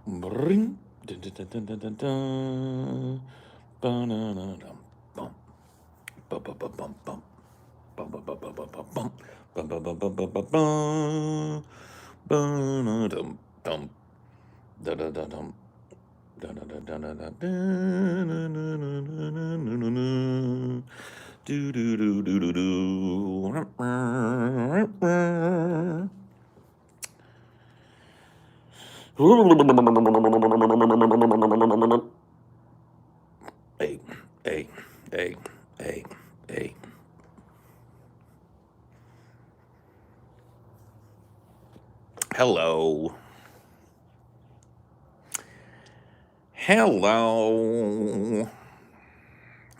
Bring. Dun, dun, dun, dun, dun, dun, dun. Ba-na-na-dum, bum. Ba-ba-ba-bum, bum. Bum-ba-ba-ba-ba-bum. Bum-ba-ba-ba-ba-bum. Ba-na-dum, dum. Da-da-da-dum. Da-da-da-da-da-da-da-na-na-na-na-na-na-na. Do-do-do-do-do-do. Hey, hey, hey, hey, hey. Hello. Hello.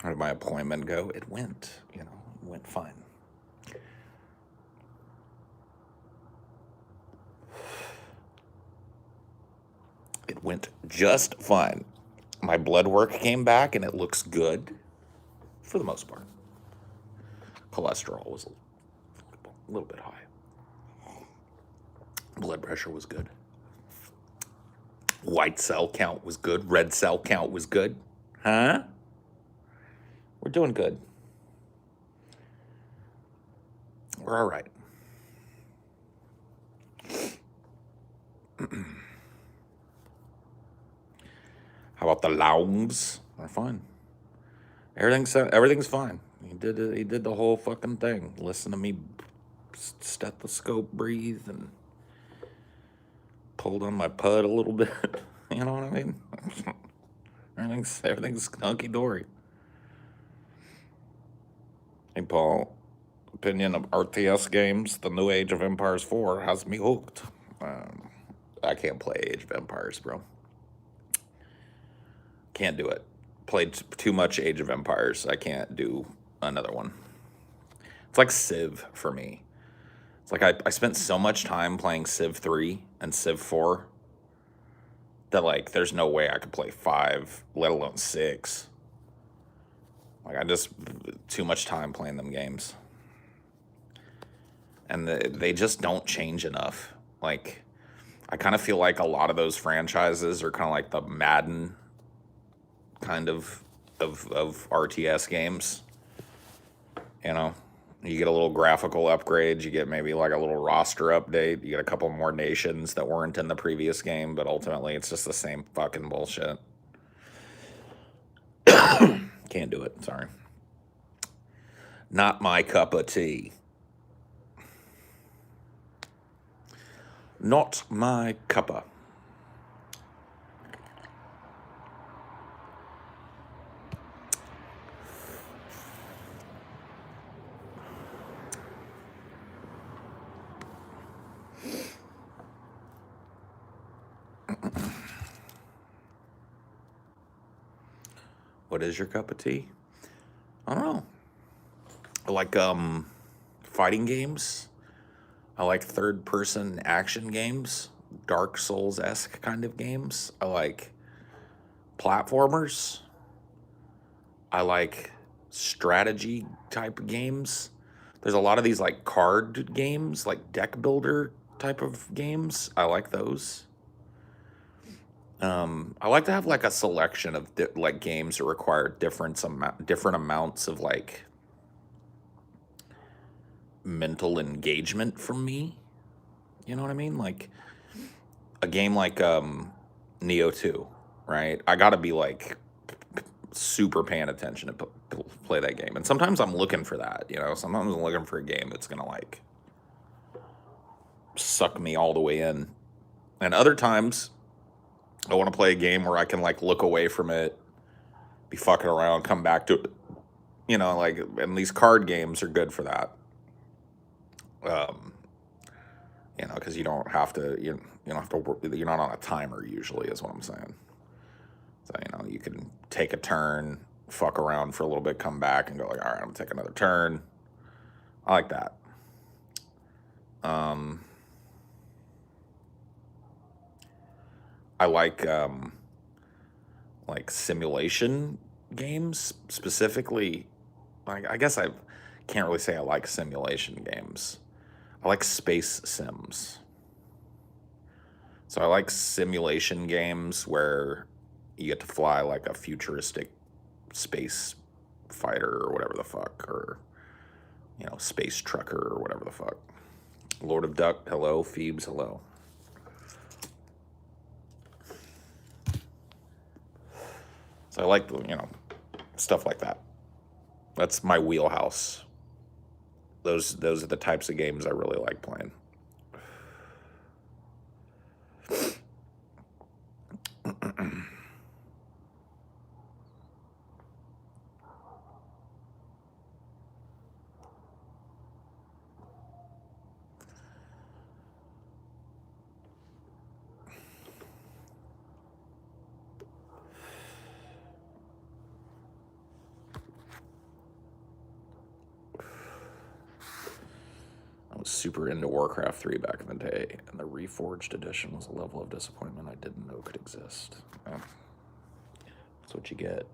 How did my appointment go? It went, went fine. It went just fine. My blood work came back and it looks good for the most part. Cholesterol was a little bit high. Blood pressure was good. White cell count was good. Red cell count was good. Huh? We're doing good. We're all right. How about the lungs? They're fine. Everything's fine. He did the whole fucking thing. Listen to me stethoscope breathe and pulled on my pud a little bit. You know what I mean? Everything's hunky dory. Hey Paul, opinion of RTS games? The new Age of Empires 4 has me hooked. I can't play Age of Empires, bro. Can't do it. Played too much Age of Empires. I can't do another one. It's like Civ for me. It's like I spent so much time playing Civ 3 and Civ 4 that like there's no way I could play 5, let alone 6. Like I just too much time playing them games. And they just don't change enough. Like I kind of feel like a lot of those franchises are kind of like the Madden kind of RTS games. You know, you get a little graphical upgrade, you get maybe like a little roster update, you get a couple more nations that weren't in the previous game, but ultimately it's just the same fucking bullshit. Can't do it, sorry. Not my cup of tea. Not my cuppa. What is your cup of tea? I don't know. I like fighting games. I like third-person action games, Dark Souls-esque kind of games. I like platformers. I like strategy type games. There's a lot of these like card games, like deck builder type of games. I like those. I like to have like a selection of like games that require different amounts of like mental engagement from me. You know what I mean? Like a game like Neo 2, right? I got to be like super paying attention to play that game. And sometimes I'm looking for that, Sometimes I'm looking for a game that's going to like suck me all the way in. And other times I want to play a game where I can like look away from it, be fucking around, come back to it. And these card games are good for that. Because you don't have to, you don't have to work, you're not on a timer usually, is what I'm saying. So, you can take a turn, fuck around for a little bit, come back and go like, all right, I'm gonna take another turn. I like that. I like simulation games specifically. I guess I can't really say I like simulation games. I like space sims. So I like simulation games where you get to fly like a futuristic space fighter or whatever the fuck, or space trucker or whatever the fuck. Lord of Duck, hello. Phoebes, hello. So I like stuff like that. That's my wheelhouse. Those are the types of games I really like playing. I was super into Warcraft 3 back in the day, and the Reforged edition was a level of disappointment I didn't know could exist. That's what you get.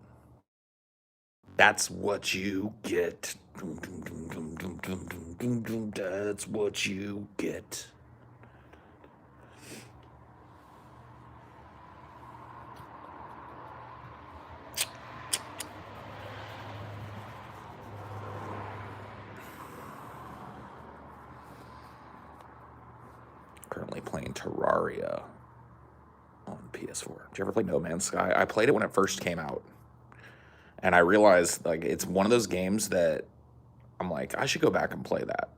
That's what you get. That's what you get. Currently playing Terraria on PS4. Did you ever play No Man's Sky? I played it when it first came out. And I realized, like, it's one of those games that I'm like, I should go back and play that.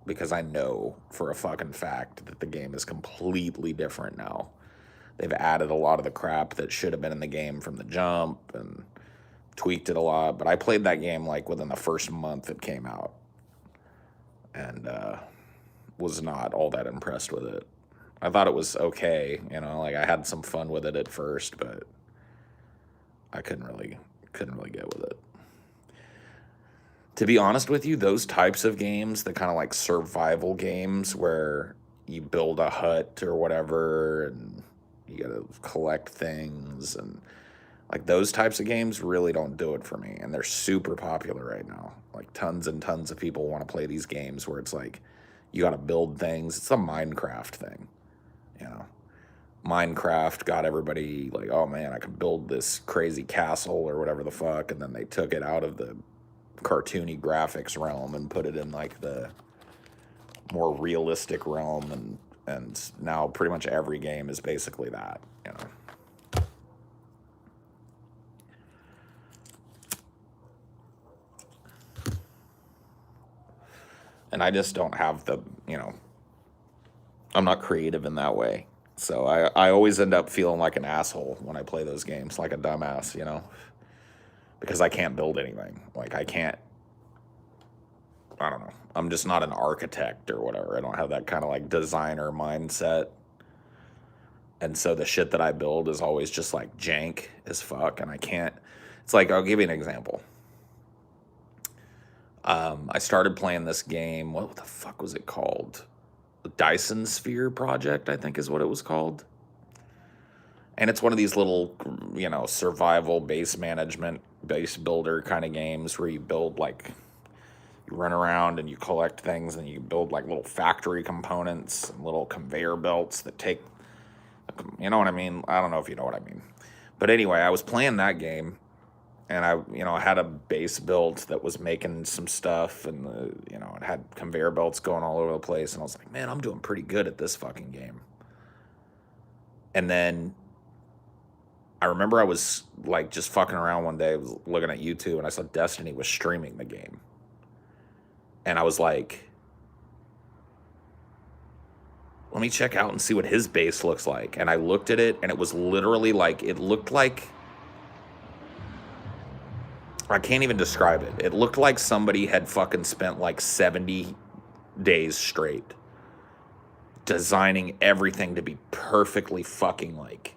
Because I know for a fucking fact that the game is completely different now. They've added a lot of the crap that should have been in the game from the jump and tweaked it a lot. But I played that game, like, within the first month it came out. And was not all that impressed with it. I thought it was okay, like I had some fun with it at first, but I couldn't really get with it. To be honest with you, those types of games, the kind of like survival games where you build a hut or whatever and you gotta collect things, and like those types of games really don't do it for me. And they're super popular right now. Like tons and tons of people want to play these games where it's like you gotta build things. It's a Minecraft thing. Minecraft got everybody like, oh man, I can build this crazy castle or whatever the fuck, and then they took it out of the cartoony graphics realm and put it in like the more realistic realm, and now pretty much every game is basically that. And I just don't have the, I'm not creative in that way. So I always end up feeling like an asshole when I play those games, like a dumbass, because I can't build anything. Like I don't know. I'm just not an architect or whatever. I don't have that kind of like designer mindset. And so the shit that I build is always just like jank as fuck. And I can't, it's like, I'll give you an example. I started playing this game. What the fuck was it called? The Dyson Sphere Project, I think is what it was called. And it's one of these little, survival base management, base builder kind of games where you build like, you run around and you collect things and you build like little factory components and little conveyor belts that take, you know what I mean? I don't know if you know what I mean. But anyway, I was playing that game and I had a base built that was making some stuff, and it had conveyor belts going all over the place, and I was like, man, I'm doing pretty good at this fucking game. And then I remember I was like just fucking around one day, I was looking at YouTube, and I saw Destiny was streaming the game. And I was like, let me check out and see what his base looks like. And I looked at it, and it was literally like, it looked like, I can't even describe it. It looked like somebody had fucking spent like 70 days straight designing everything to be perfectly fucking like,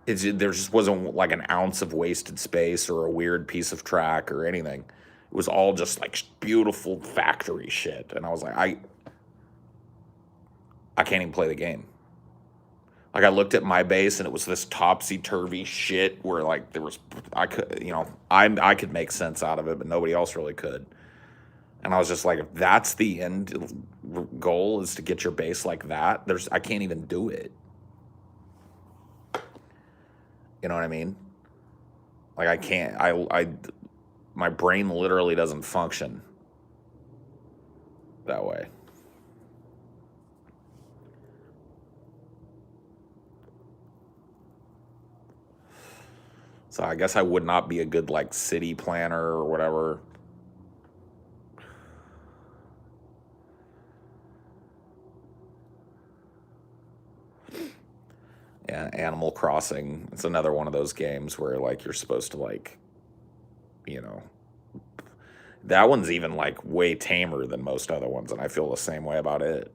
there just wasn't like an ounce of wasted space or a weird piece of track or anything. It was all just like beautiful factory shit. And I was like, I can't even play the game. Like I looked at my base and it was this topsy-turvy shit where like there was, I could make sense out of it, but nobody else really could. And I was just like, if that's the end goal, is to get your base like that, I can't even do it. You know what I mean? Like I can't. My brain literally doesn't function that way. So I guess I would not be a good like city planner or whatever. Yeah, Animal Crossing. It's another one of those games where like you're supposed to like, you know, that one's even like way tamer than most other ones, and I feel the same way about it.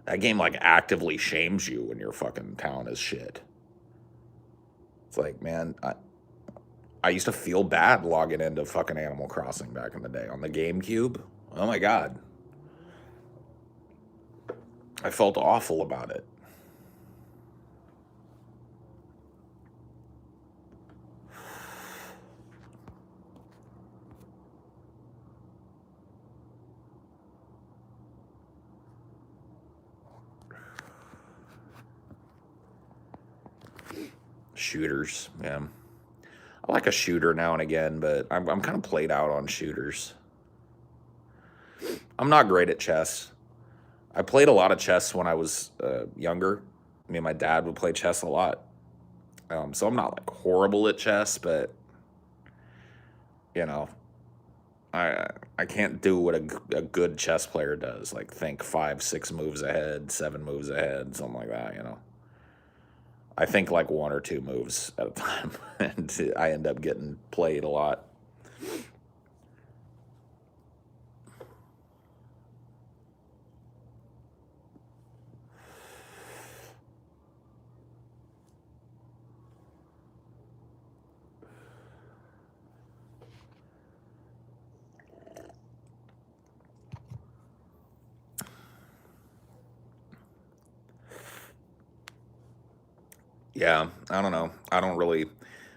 That game like actively shames you when your fucking town is shit. It's like, man, I used to feel bad logging into fucking Animal Crossing back in the day on the GameCube. Oh my god. I felt awful about it. Shooters, yeah. I like a shooter now and again, but I'm kind of played out on shooters. I'm not great at chess. I played a lot of chess when I was younger. Me and my dad would play chess a lot. So I'm not like horrible at chess, but you know, I can't do what a good chess player does. Like think 5, 6 moves ahead, 7 moves ahead, something like that. You know, I think like 1 or 2 moves at a time, and I end up getting played a lot. Yeah, I don't know. I don't really.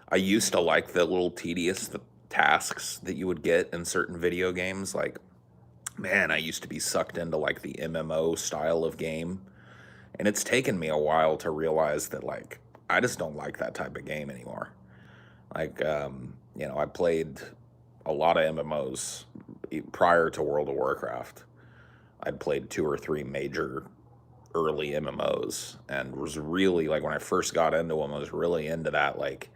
I used to like the little tedious tasks that you would get in certain video games. Like, man, I used to be sucked into like the MMO style of game. And it's taken me a while to realize that, like, I just don't like that type of game anymore. Like, I played a lot of MMOs prior to World of Warcraft. I'd played 2 or 3 major early MMOs and was really like when I first got into them, I was really into that. Like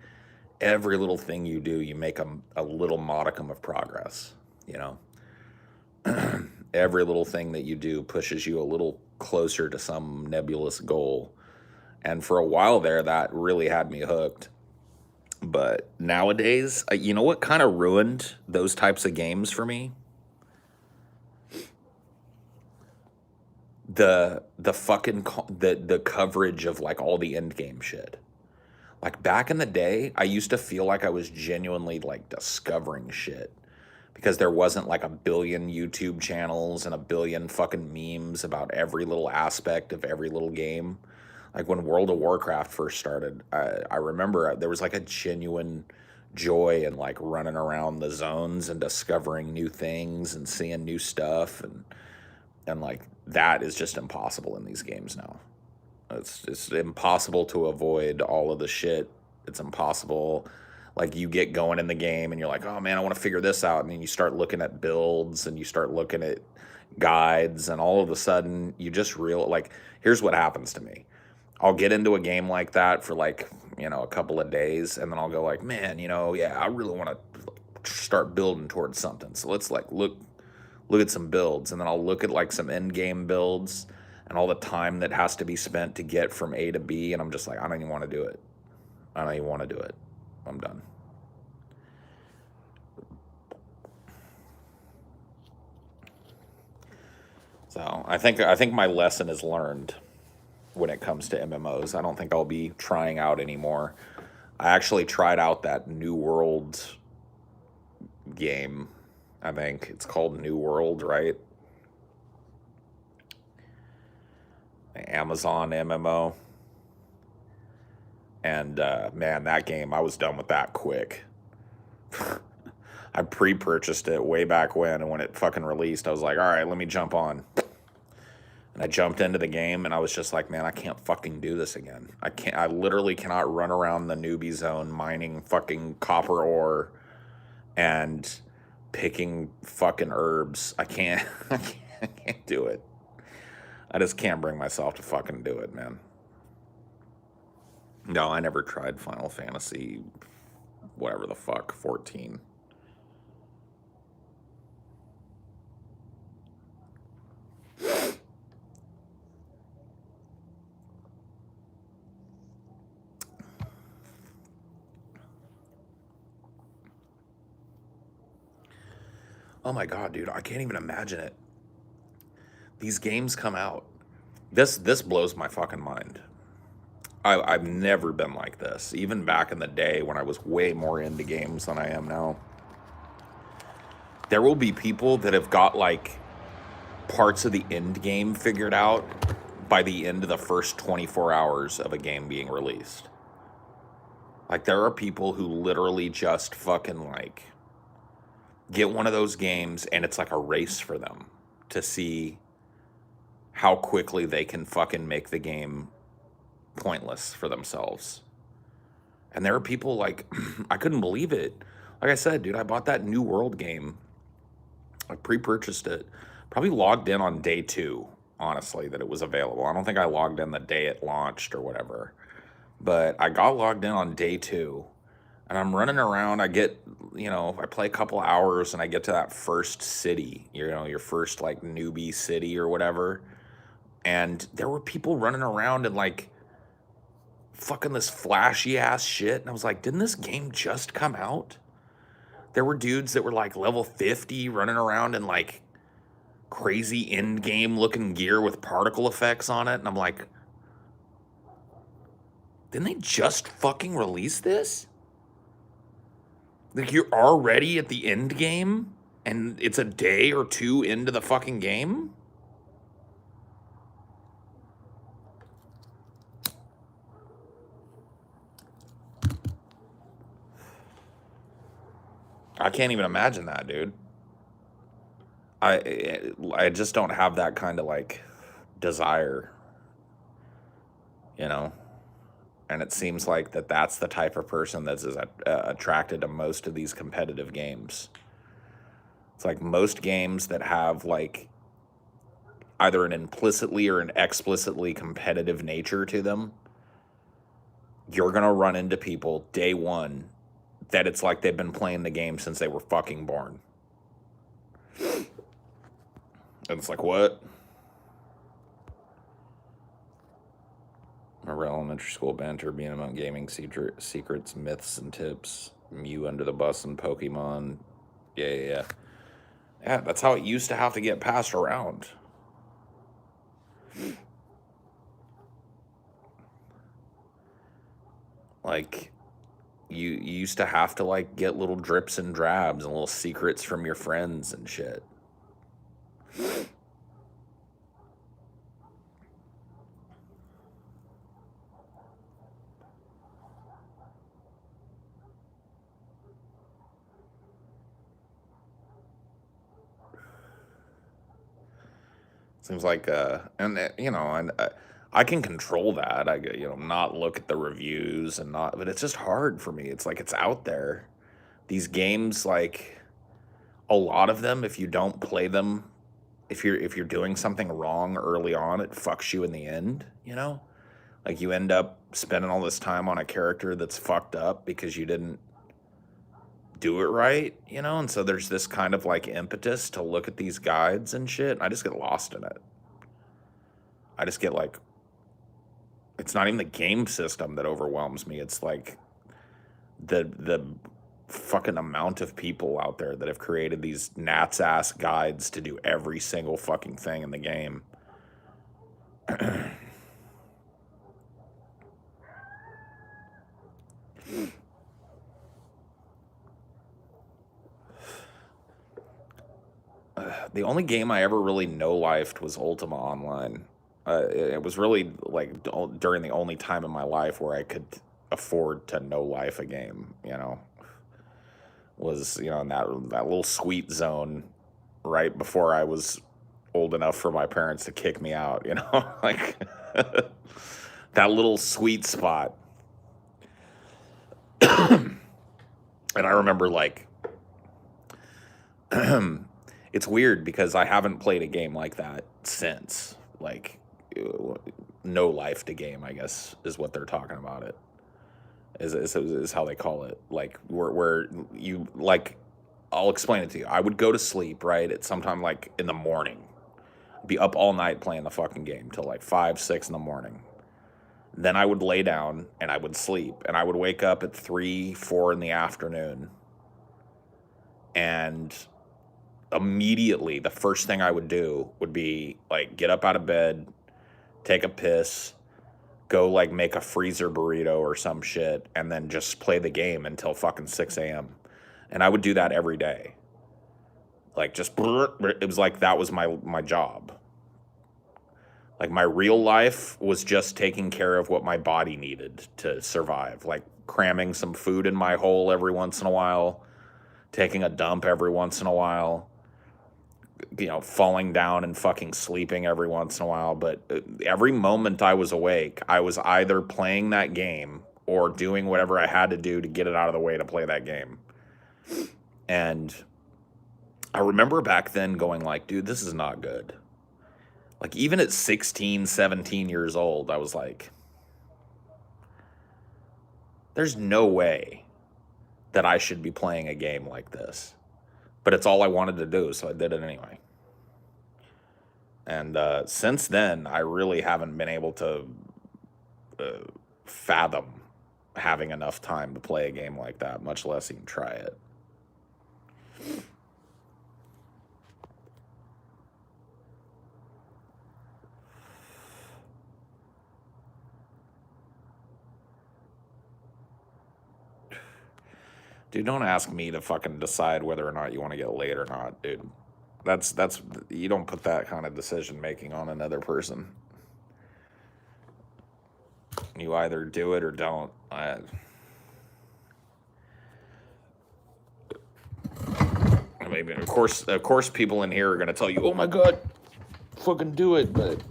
every little thing you do, you make a little modicum of progress. You know, every little thing that you do pushes you a little closer to some nebulous goal. And for a while there, that really had me hooked. But nowadays, you know what kind of ruined those types of games for me? The fucking the coverage of like all the end game shit. Like back in the day, I used to feel like I was genuinely like discovering shit because there wasn't like a billion YouTube channels and a billion fucking memes about every little aspect of every little game. Like when World of Warcraft first started, I remember there was like a genuine joy in like running around the zones and discovering new things and seeing new stuff, and like that is just impossible in these games now. It's impossible to avoid all of the shit. It's impossible. Like you get going in the game and you're like, oh man, I want to figure this out, and then you start looking at builds and you start looking at guides, and all of a sudden you just like here's what happens to me. I'll get into a game like that for like, a couple of days, and then I'll go like, man, yeah, I really want to start building towards something. So let's like look at some builds, and then I'll look at like some end game builds and all the time that has to be spent to get from A to B, and I'm just like, I don't even want to do it. I don't even want to do it. I'm done. So I think my lesson is learned when it comes to MMOs. I don't think I'll be trying out anymore. I actually tried out that New World game. I think it's called New World, right? Amazon MMO. And man, that game, I was done with that quick. I pre-purchased it way back when, and when it fucking released, I was like, all right, let me jump on. And I jumped into the game, and I was just like, man, I can't fucking do this again. I literally cannot run around the newbie zone mining fucking copper ore and picking fucking herbs. I can't, I can't do it. I just can't bring myself to fucking do it, man. No, I never tried Final Fantasy, whatever the fuck, 14. Oh my god, dude, I can't even imagine it. These games come out. This blows my fucking mind. I've never been like this. Even back in the day when I was way more into games than I am now. There will be people that have got like parts of the end game figured out by the end of the first 24 hours of a game being released. Like, there are people who literally just fucking like get one of those games and it's like a race for them to see how quickly they can fucking make the game pointless for themselves. And there are people like, I couldn't believe it. Like I said, dude, I bought that New World game. I pre-purchased it. Probably logged in on day 2, honestly, that it was available. I don't think I logged in the day it launched or whatever. But I got logged in on day 2. And I'm running around. I get, I play a couple hours and I get to that first city, your first like newbie city or whatever. And there were people running around and like fucking this flashy ass shit. And I was like, didn't this game just come out? There were dudes that were like level 50 running around in like crazy end game looking gear with particle effects on it. And I'm like, didn't they just fucking release this? Like, you're already at the end game and it's a day or 2 into the fucking game? I can't even imagine that, dude. I just don't have that kind of like desire, you know? And it seems like that's the type of person that's attracted to most of these competitive games. It's like most games that have like either an implicitly or an explicitly competitive nature to them, you're going to run into people day 1 that it's like they've been playing the game since they were fucking born. And it's like, what? Remember elementary school banter being about gaming secrets, myths, and tips. Mew under the bus and Pokemon. Yeah. Yeah, that's how it used to have to get passed around. Like, you used to have to like get little drips and drabs and little secrets from your friends and shit. Seems like, I can control that. Not look at the reviews and not, but it's just hard for me. It's like it's out there. These games, like a lot of them, if you don't play them, if you're doing something wrong early on, it fucks you in the end. Like you end up spending all this time on a character that's fucked up because you didn't do it right. And so there's this kind of like impetus to look at these guides and shit. And I just get lost in it. I just get like, it's not even the game system that overwhelms me. It's like the fucking amount of people out there that have created these Nat's ass guides to do every single fucking thing in the game. The only game I ever really no-lifed was Ultima Online. It was really like during the only time in my life where I could afford to no-life a game, was, you know, in that little sweet zone right before I was old enough for my parents to kick me out, you know, like that little sweet spot. And I remember like, it's weird because I haven't played a game like that since, like, no life to game, I guess, is what they're talking about. It is how they call it. Like where you like, I'll explain it to you. I would go to sleep right at sometime like in the morning, be up all night playing the fucking game till like 5, 6 in the morning. Then I would lay down and I would sleep, and I would wake up at 3, 4 in the afternoon, and immediately the first thing I would do would be like get up out of bed, take a piss, go like make a freezer burrito or some shit, and then just play the game until fucking 6 a.m. And I would do that every day. Like just it was like that was my job. Like my real life was just taking care of what my body needed to survive, like cramming some food in my hole every once in a while, taking a dump every once in a while, you know, falling down and fucking sleeping every once in a while. But every moment I was awake, I was either playing that game or doing whatever I had to do to get it out of the way to play that game. And I remember back then going like, dude, this is not good. Like even at 16, 17 years old, I was like, there's no way that I should be playing a game like this. But it's all I wanted to do, so I did it anyway. And since then, I really haven't been able to fathom having enough time to play a game like that, much less even try it. Dude, don't ask me to fucking decide whether or not you want to get laid or not, dude. That's you don't put that kind of decision making on another person. You either do it or don't. I mean, of course, people in here are gonna tell you, "Oh my god, fucking do it," but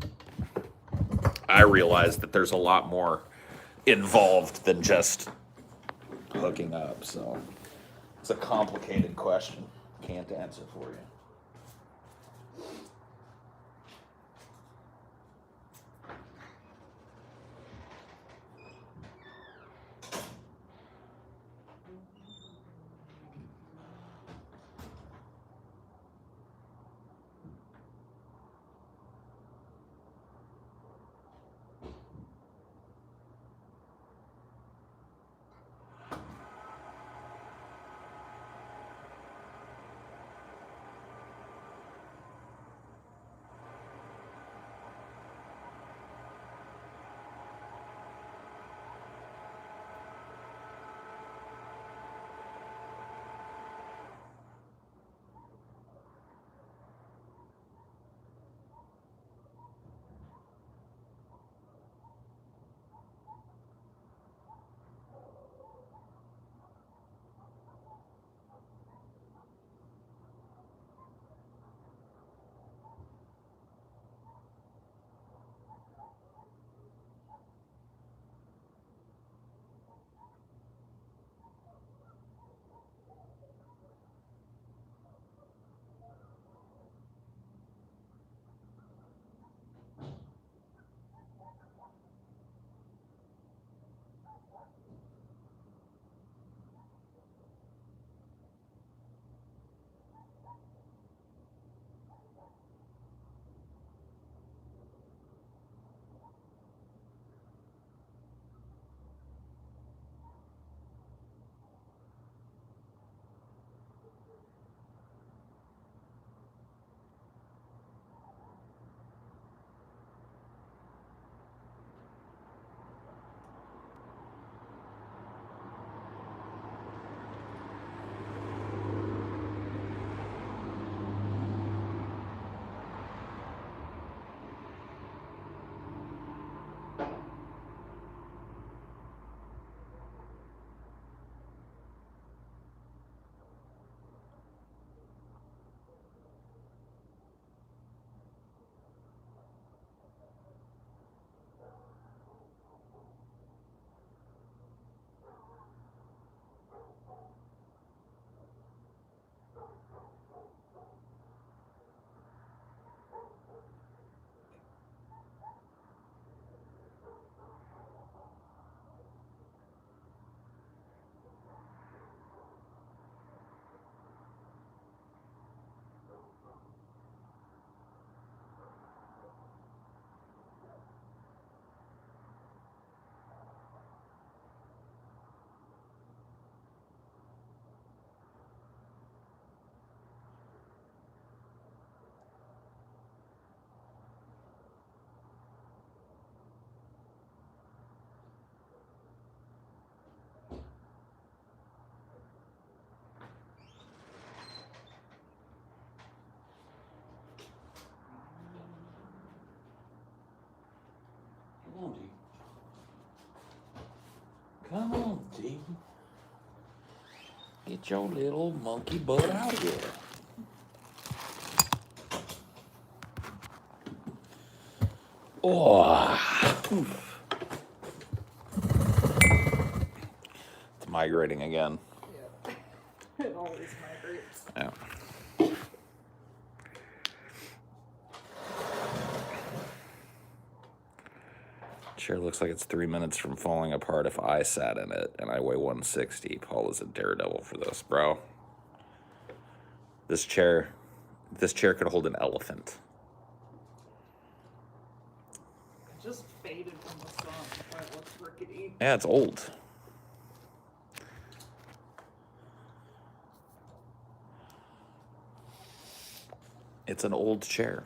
I realize that there's a lot more involved than just hooking up. So it's a complicated question. Can't answer for you. on, D. Come on, D. Get your little monkey butt out of here. Oh, oof. It's migrating again. Yeah, it always migrates. Yeah. Chair looks like it's 3 minutes from falling apart if I sat in it, and I weigh 160. Paul is a daredevil for this, bro. This chair could hold an elephant. It just faded from the sun. Why it looks rickety. Yeah, it's old. It's an old chair.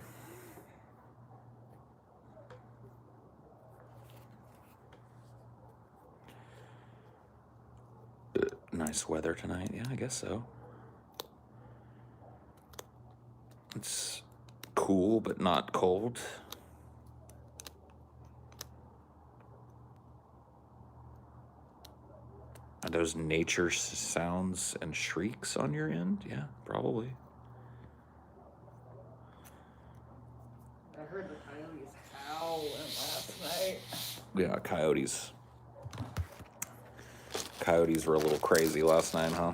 Nice weather tonight. Yeah, I guess so. It's cool, but not cold. Are those nature sounds and shrieks on your end? Yeah, probably. I heard the coyotes howling last night. Yeah, Coyotes were a little crazy last night, huh?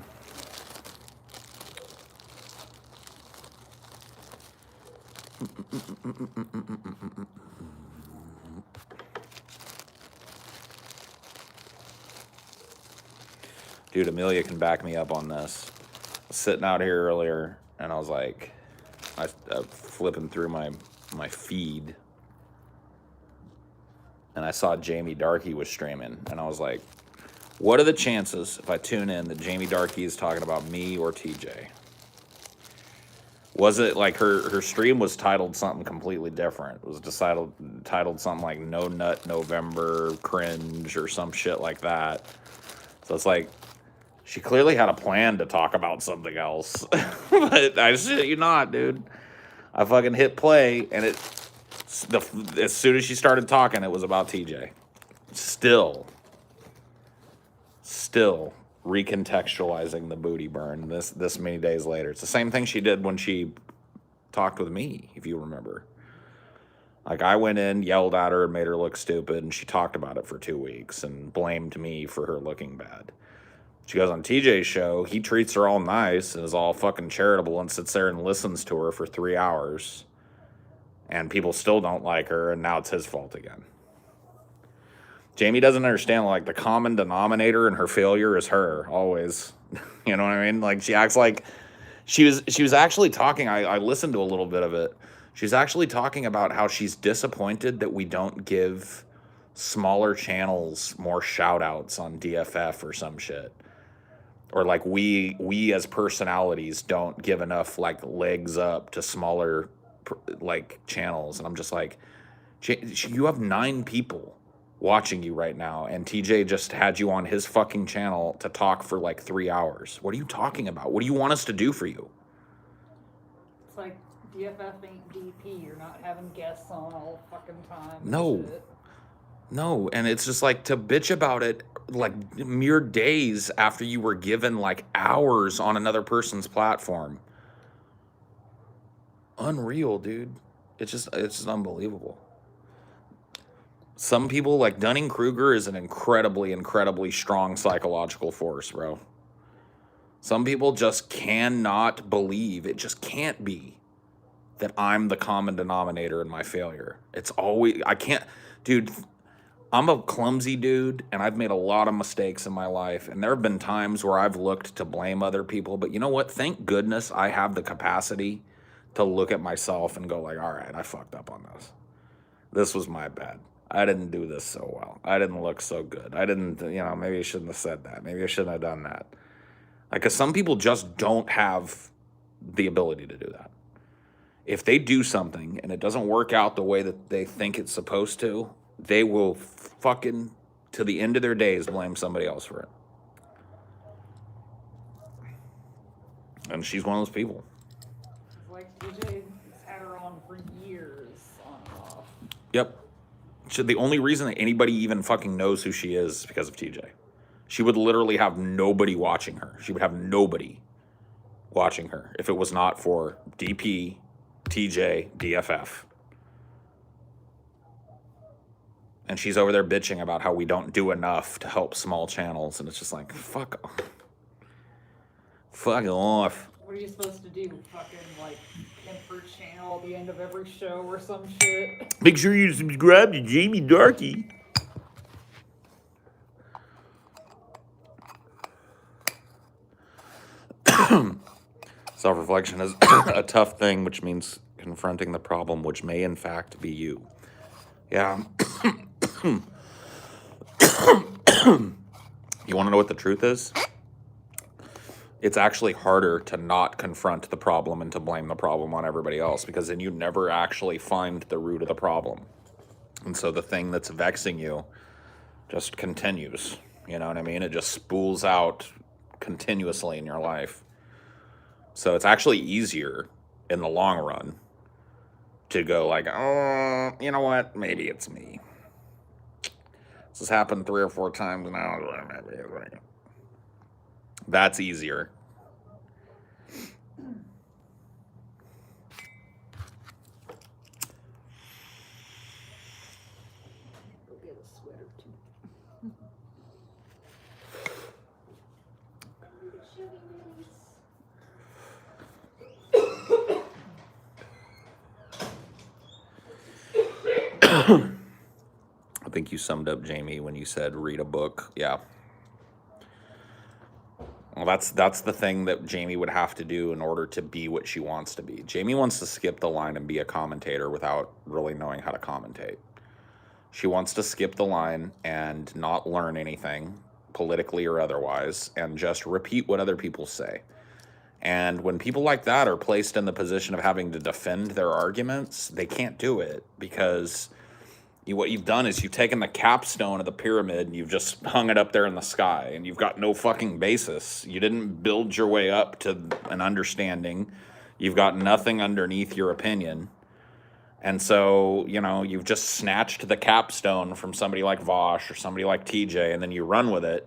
Dude, Amelia can back me up on this. I was sitting out here earlier, and I was like, I flipping through my feed, and I saw Jamie Darkey was streaming, and I was like, what are the chances if I tune in that Jamie Darkey is talking about me or TJ? Was it like her stream was titled something completely different? It was titled something like No Nut November Cringe or some shit like that. So it's like, she clearly had a plan to talk about something else. But I shit you not, dude. I fucking hit play, and as soon as she started talking, it was about TJ. Still recontextualizing the booty burn this many days later. It's the same thing she did when she talked with me, if you remember. Like, I went in, yelled at her, and made her look stupid, and she talked about it for 2 weeks and blamed me for her looking bad. She goes on TJ's show, he treats her all nice and is all fucking charitable and sits there and listens to her for 3 hours. And people still don't like her, and now it's his fault again. Jamie doesn't understand, like, the common denominator in her failure is her, always. You know what I mean? Like, she acts like she was actually talking, I listened to a little bit of it. She's actually talking about how she's disappointed that we don't give smaller channels more shout outs on DFF or some shit. Or like we as personalities don't give enough like legs up to smaller like channels. And I'm just like, you have 9 people watching you right now, and TJ just had you on his fucking channel to talk for like 3 hours. What are you talking about? What do you want us to do for you? It's like DFF ain't DP. You're not having guests on all fucking time. No, and it's just like to bitch about it like mere days after you were given like hours on another person's platform. Unreal, dude. It's just unbelievable. Some people, like Dunning-Kruger, is an incredibly strong psychological force, bro. Some people just cannot believe, it just can't be, that I'm the common denominator in my failure. It's always, I can't, dude, I'm a clumsy dude, and I've made a lot of mistakes in my life, and there have been times where I've looked to blame other people, but you know what? Thank goodness I have the capacity to look at myself and go like, all right, I fucked up on this. This was my bad. I didn't do this so well. I didn't look so good. I didn't, maybe I shouldn't have said that. Maybe I shouldn't have done that. Like, because some people just don't have the ability to do that. If they do something and it doesn't work out the way that they think it's supposed to, they will fucking, to the end of their days, blame somebody else for it. And she's one of those people. It's like TJ has had her on for years on and off. Yep. The only reason that anybody even fucking knows who she is because of TJ. She would literally have nobody watching her. She would have nobody watching her if it was not for DP, TJ, DFF. And she's over there bitching about how we don't do enough to help small channels. And it's just like, fuck off. Fuck off. What are you supposed to do? Fucking, like, pimp her channel at the end of every show or some shit? Make sure you subscribe to Jamie Darkey. Self-reflection is a tough thing, which means confronting the problem, which may in fact be you. Yeah. You want to know what the truth is? It's actually harder to not confront the problem and to blame the problem on everybody else, because then you never actually find the root of the problem. And so the thing that's vexing you just continues. You know what I mean? It just spools out continuously in your life. So it's actually easier in the long run to go like, oh, you know what? Maybe it's me. This has happened 3 or 4 times now. That's easier. Go get a sweater too. I think you summed up, Jamie, when you said read a book. Yeah. Well, that's the thing that Jamie would have to do in order to be what she wants to be. Jamie wants to skip the line and be a commentator without really knowing how to commentate. She wants to skip the line and not learn anything, politically or otherwise, and just repeat what other people say. And when people like that are placed in the position of having to defend their arguments, they can't do it, because what you've done is you've taken the capstone of the pyramid and you've just hung it up there in the sky, and you've got no fucking basis. You didn't build your way up to an understanding. You've got nothing underneath your opinion. And so, you know, you've just snatched the capstone from somebody like Vosh or somebody like TJ, and then you run with it.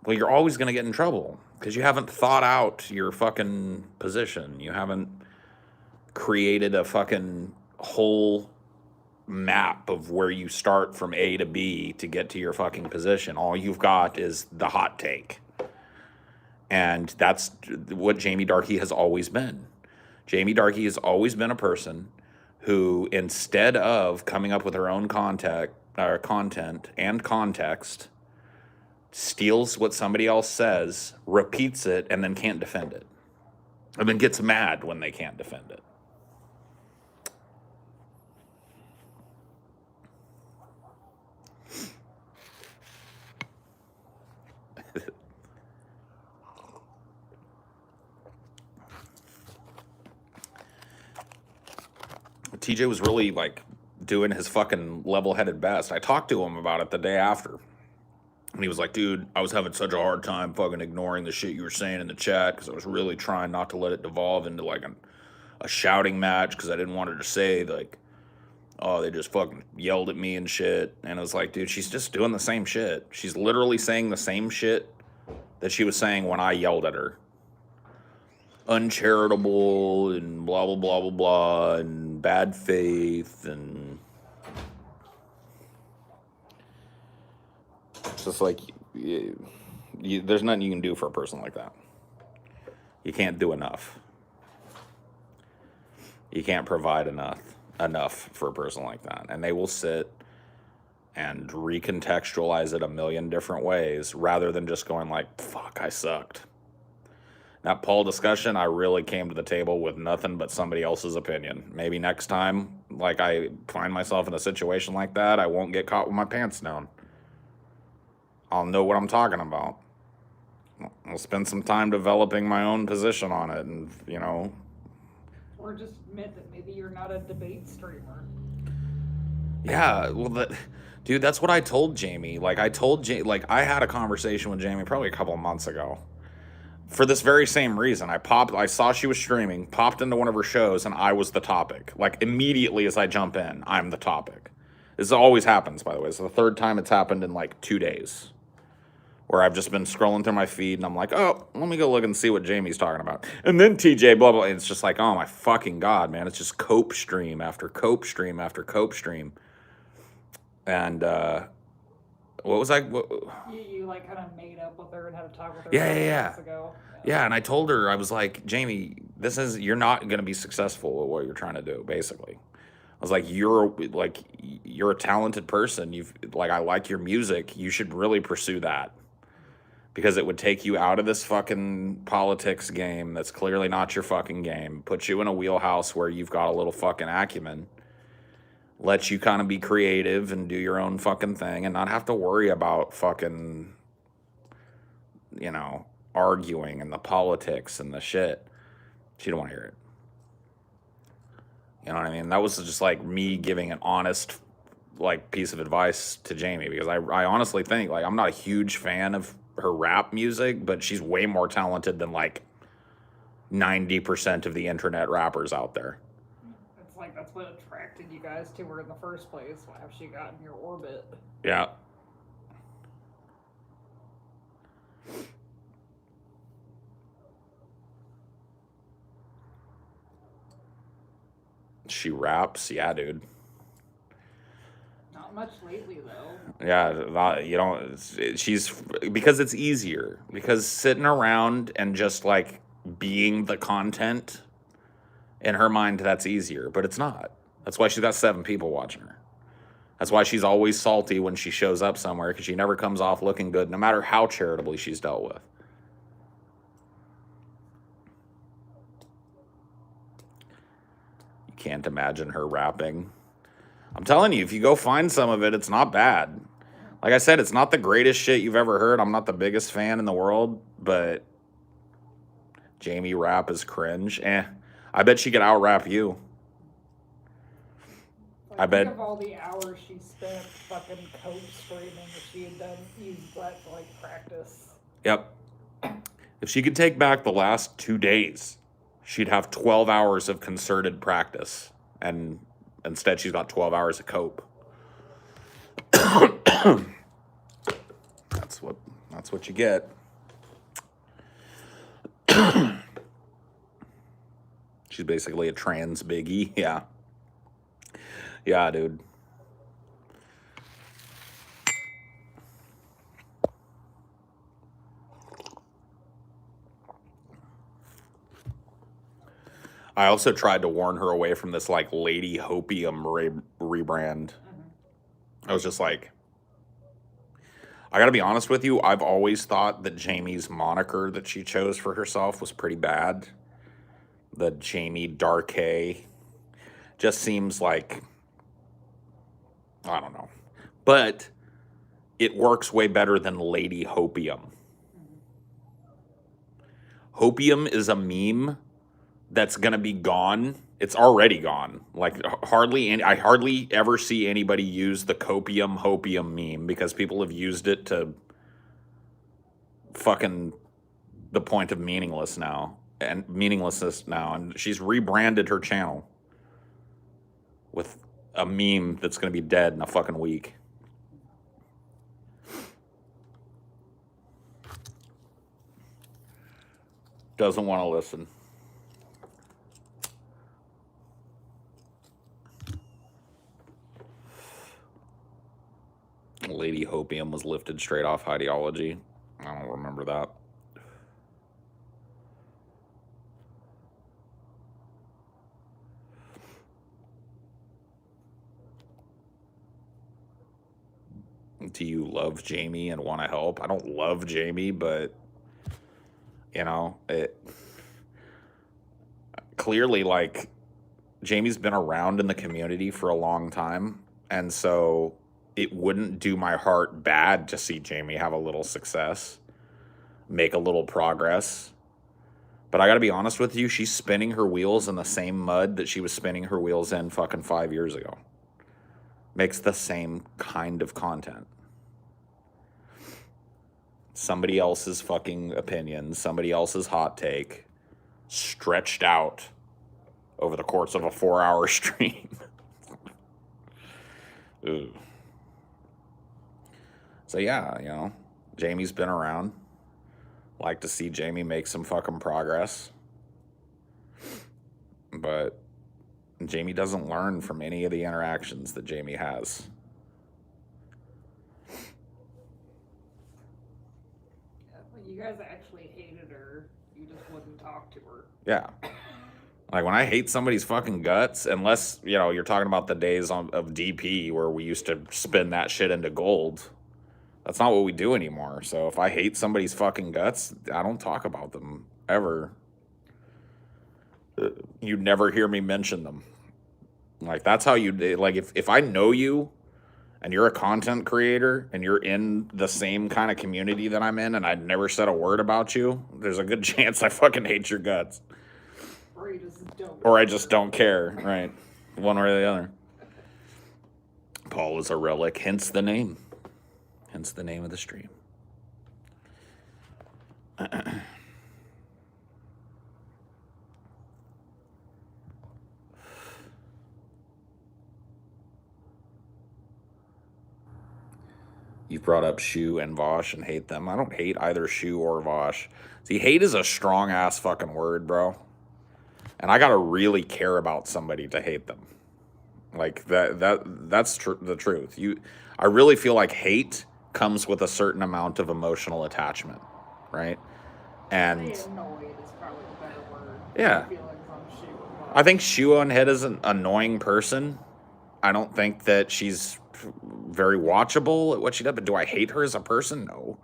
Well, you're always going to get in trouble because you haven't thought out your fucking position. You haven't created a fucking whole map of where you start from A to B to get to your fucking position. All you've got is the hot take. And that's what Jamie Darkey has always been. Jamie Darkey has always been a person who, instead of coming up with her own content and context, steals what somebody else says, repeats it, and then can't defend it. And then gets mad when they can't defend it. TJ was really like doing his fucking level-headed best. I talked to him about it the day after. And he was like, dude, I was having such a hard time fucking ignoring the shit you were saying in the chat because I was really trying not to let it devolve into like a shouting match because I didn't want her to say like, oh, they just fucking yelled at me and shit. And I was like, dude, she's just doing the same shit. She's literally saying the same shit that she was saying when I yelled at her. Uncharitable and blah, blah, blah, blah, blah, and bad faith, and it's just like, there's nothing you can do for a person like that. You can't do enough. You can't provide enough for a person like that. And they will sit and recontextualize it a million different ways rather than just going like, fuck, I sucked. That poll discussion, I really came to the table with nothing but somebody else's opinion. Maybe next time, like I find myself in a situation like that, I won't get caught with my pants down. I'll know what I'm talking about. I'll spend some time developing my own position on it, and, you know. Or just admit that maybe you're not a debate streamer. Yeah, well, dude, that's what I told Jamie. Like, I had a conversation with Jamie probably a couple of months ago. For this very same reason, I saw she was streaming, popped into one of her shows, and I was the topic. Like, immediately as I jump in, I'm the topic. This always happens, by the way. It's the third time it's happened in like 2 days, where I've just been scrolling through my feed and I'm like, oh, let me go look and see what Jamie's talking about. And then TJ, blah, blah. And it's just like, oh my fucking God, man. It's just cope stream after cope stream after cope stream. And what was I? You like kind of made up with her and had to talk with her Yeah, a couple yeah, months ago. Yeah, and I told her, I was like, Jamie, you're not going to be successful at what you're trying to do, basically. I was like, you're a talented person. I like your music. You should really pursue that. Because it would take you out of this fucking politics game that's clearly not your fucking game, put you in a wheelhouse where you've got a little fucking acumen, let you kind of be creative and do your own fucking thing and not have to worry about fucking, arguing and the politics and the shit. She didn't want to hear it. You know what I mean? That was just like me giving an honest piece of advice to Jamie, because I honestly think, I'm not a huge fan of her rap music, but she's way more talented than 90% of the internet rappers out there. It's like that's what attracted you guys to her in the first place. Why have she got in your orbit? Yeah. She raps, yeah, dude. Not much lately, though. Yeah, she's, because it's easier. Because sitting around and just being the content, in her mind, that's easier, but it's not. That's why she's got 7 people watching her. That's why she's always salty when she shows up somewhere, because she never comes off looking good, no matter how charitably she's dealt with. You can't imagine her rapping. I'm telling you, if you go find some of it, it's not bad. Like I said, it's not the greatest shit you've ever heard. I'm not the biggest fan in the world, but Jamie rap is cringe. I bet she could out-rap you. I bet. Think of all the hours she spent fucking code streaming if she had used that to practice. Yep. If she could take back the last 2 days, she'd have 12 hours of concerted practice, and instead she's got 12 hours of cope. That's what you get. She's basically a trans Biggie. Yeah. Yeah, dude. I also tried to warn her away from this Lady Hopium rebrand. I was just like, I gotta be honest with you, I've always thought that Jamie's moniker that she chose for herself was pretty bad. The Jamie Darkay just seems like, I don't know. But it works way better than Lady Hopium. Hopium is a meme that's gonna be gone. It's already gone. I hardly ever see anybody use the copium hopium meme, because people have used it to fucking the point of meaninglessness now. And she's rebranded her channel with a meme that's gonna be dead in a fucking week. Doesn't want to listen. Lady Hopium was lifted straight off Highdeology. I don't remember that. Do you love Jamie and want to help? I don't love Jamie, but it clearly Jamie's been around in the community for a long time, and so it wouldn't do my heart bad to see Jamie have a little success, make a little progress. But I gotta be honest with you, she's spinning her wheels in the same mud that she was spinning her wheels in fucking 5 years ago. Makes the same kind of content. Somebody else's fucking opinion, somebody else's hot take, stretched out over the course of a 4-hour stream. Ugh. So yeah, you know, Jamie's been around. Like to see Jamie make some fucking progress. But Jamie doesn't learn from any of the interactions that Jamie has. Yeah, well, you guys actually hated her. You just wouldn't talk to her. Yeah. Like when I hate somebody's fucking guts, unless, you know, you're talking about the days of DP where we used to spin that shit into gold. That's not what we do anymore. So if I hate somebody's fucking guts, I don't talk about them ever. You never hear me mention them. Like that's how you like if I know you and you're a content creator and you're in the same kind of community that I'm in and I'd never said a word about you, there's a good chance I fucking hate your guts. Or you just don't. Or I just don't care, right? One or the other. Paul is a relic, hence the name. Hence the name of the stream. You've brought up Shu and Vosh and hate them. I don't hate either Shu or Vosh. See, hate is a strong ass fucking word, bro. And I gotta really care about somebody to hate them. Like that's the truth. I really feel like hate comes with a certain amount of emotional attachment, right? And annoyed is probably the better word. Yeah. I think Shu Unhid is an annoying person. I don't think that she's very watchable at what she does, but do I hate her as a person? No.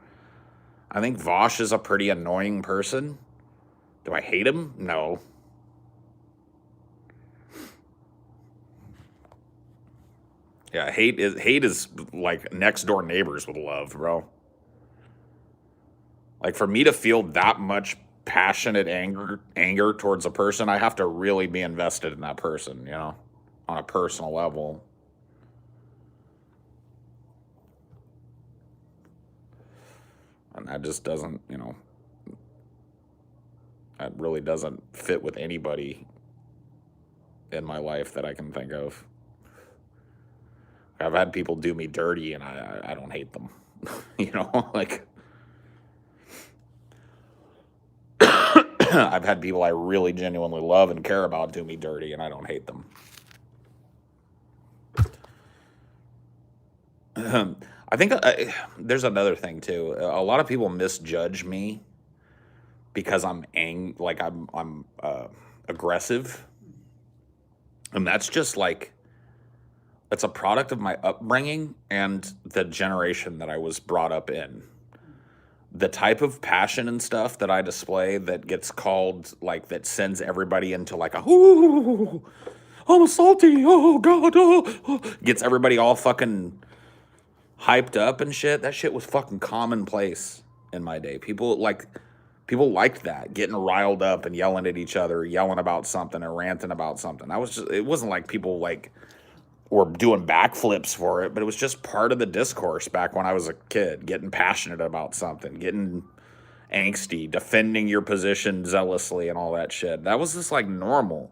I think Vosh is a pretty annoying person. Do I hate him? No. Yeah, hate is like next door neighbors with love, bro. Like for me to feel that much passionate anger towards a person, I have to really be invested in that person, you know, on a personal level. And that just doesn't, you know, that really doesn't fit with anybody in my life that I can think of. I've had people do me dirty and I don't hate them. You know, like I've had people I really genuinely love and care about do me dirty and I don't hate them. I think there's another thing too. A lot of people misjudge me because I'm aggressive, and that's just like it's a product of my upbringing and the generation that I was brought up in. The type of passion and stuff that I display that gets called like that sends everybody into like a ooh, I'm salty, oh god, oh, gets everybody all fucking hyped up and shit. That shit was fucking commonplace in my day. People liked that, getting riled up and yelling at each other, yelling about something or ranting about something. It wasn't like people like were doing backflips for it, but it was just part of the discourse back when I was a kid, getting passionate about something, getting angsty, defending your position zealously and all that shit. That was just like normal.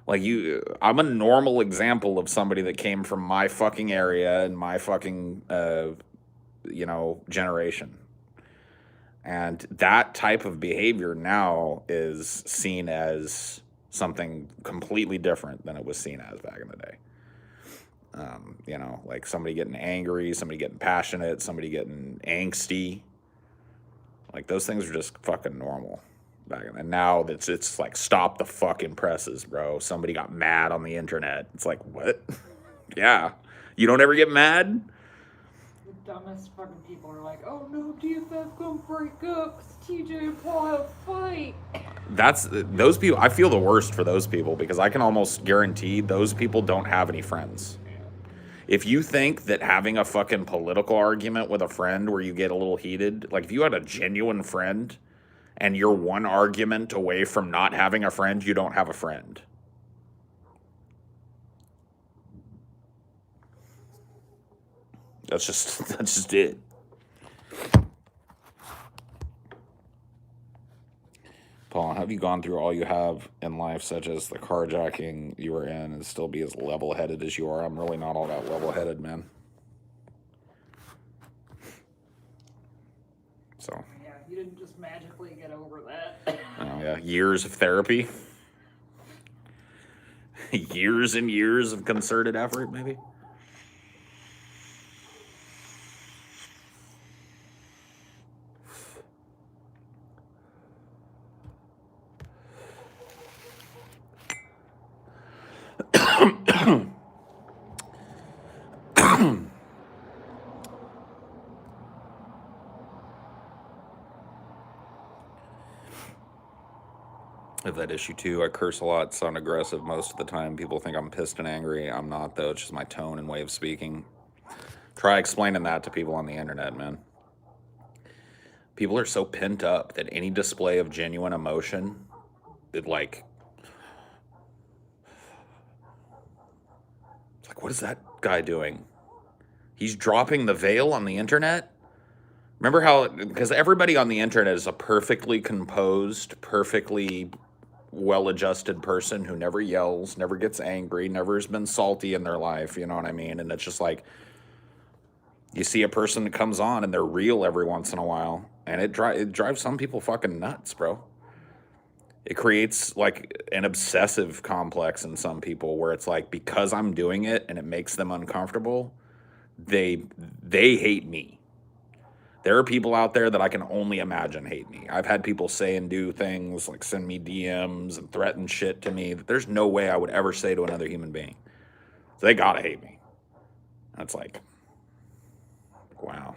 Like I'm a normal example of somebody that came from my fucking area and my fucking, generation. And that type of behavior now is seen as something completely different than it was seen as back in the day. Like somebody getting angry, somebody getting passionate, somebody getting angsty. Like those things are just fucking normal. And now it's like stop the fucking presses, bro. Somebody got mad on the internet. It's like, what? Yeah. You don't ever get mad? The dumbest fucking people are like, oh no, DFF gonna break up because TJ and Paul have a fight. Those people, I feel the worst for those people because I can almost guarantee those people don't have any friends. If you think that having a fucking political argument with a friend where you get a little heated, like if you had a genuine friend and you're one argument away from not having a friend, you don't have a friend. That's just it. Paul, have you gone through all you have in life, such as the carjacking you were in, and still be as level-headed as you are? I'm really not all that level-headed, man. So. Yeah, you didn't just magically get over that. Oh, yeah. Years of therapy. Years and years of concerted effort, maybe. I have that issue too. I curse a lot, sound aggressive most of the time. People think I'm pissed and angry. I'm not, though. It's just my tone and way of speaking. Try explaining that to people on the internet, man. People are so pent up that any display of genuine emotion, it's like, what is that guy doing? He's dropping the veil on the internet? Remember how, because everybody on the internet is a perfectly composed, perfectly well-adjusted person who never yells, never gets angry, never has been salty in their life, you know what I mean? And it's just like, you see a person that comes on and they're real every once in a while, and it drives some people fucking nuts, bro. It creates like an obsessive complex in some people where it's like, because I'm doing it and it makes them uncomfortable, they hate me. There are people out there that I can only imagine hate me. I've had people say and do things like send me DMs and threaten shit to me that there's no way I would ever say to another human being. So they gotta hate me. And it's like, wow.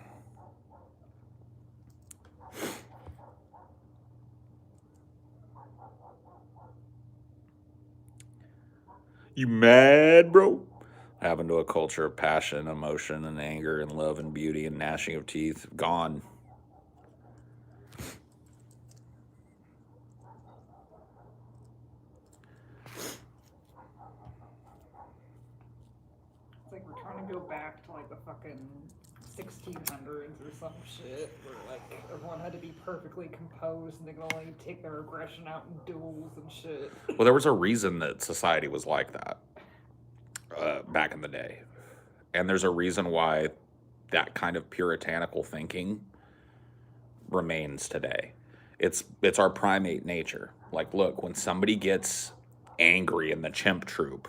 You mad, bro? Happened to a culture of passion, emotion, and anger, and love, and beauty, and gnashing of teeth. Gone. It's like we're trying to go back to like the fucking 1600s or some shit, where like everyone had to be perfectly composed and they could only take their aggression out in duels and shit. Well, there was a reason that society was like that back in the day. And there's a reason why that kind of puritanical thinking remains today. It's our primate nature. Like, look, when somebody gets angry in the chimp troop,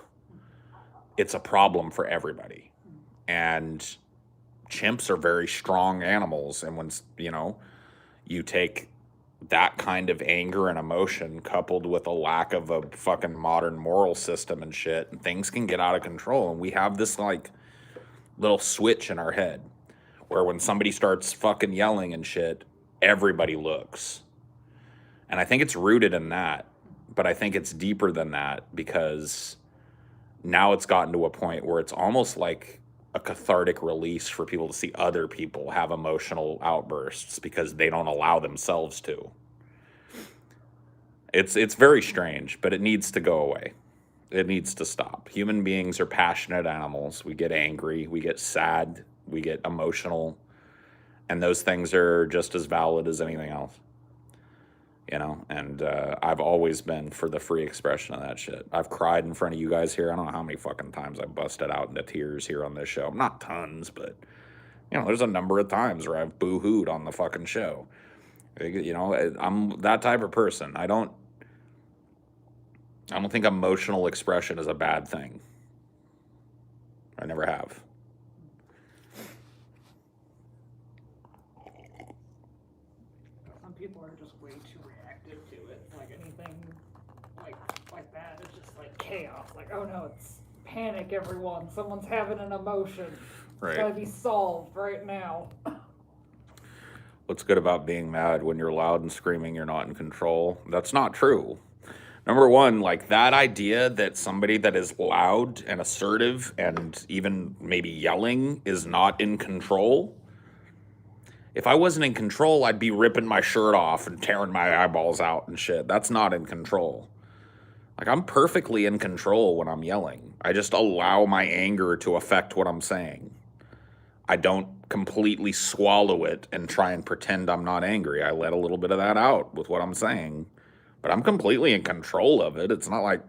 it's a problem for everybody. And chimps are very strong animals. And when, you take that kind of anger and emotion coupled with a lack of a fucking modern moral system and shit, and things can get out of control. And we have this like little switch in our head where when somebody starts fucking yelling and shit, everybody looks. And I think it's rooted in that, but I think it's deeper than that, because now it's gotten to a point where it's almost like a cathartic release for people to see other people have emotional outbursts because they don't allow themselves to. It's very strange, but it needs to go away. It needs to stop. Human beings are passionate animals. We get angry, we get sad, we get emotional, and those things are just as valid as anything else. And I've always been for the free expression of that shit. I've cried in front of you guys here. I don't know how many fucking times I busted out into tears here on this show. Not tons, but, there's a number of times where I've boo-hooed on the fucking show. I'm that type of person. I don't think emotional expression is a bad thing. I never have. Some people are just way too reactive to it. Like anything like that is just like chaos. Like, oh no, it's panic, everyone. Someone's having an emotion. Right. It's gotta be solved right now. What's good about being mad? When you're loud and screaming, you're not in control. That's not true. Number one, like that idea that somebody that is loud and assertive and even maybe yelling is not in control. If I wasn't in control, I'd be ripping my shirt off and tearing my eyeballs out and shit. That's not in control. Like, I'm perfectly in control when I'm yelling. I just allow my anger to affect what I'm saying. I don't completely swallow it and try and pretend I'm not angry. I let a little bit of that out with what I'm saying, but I'm completely in control of it. It's not like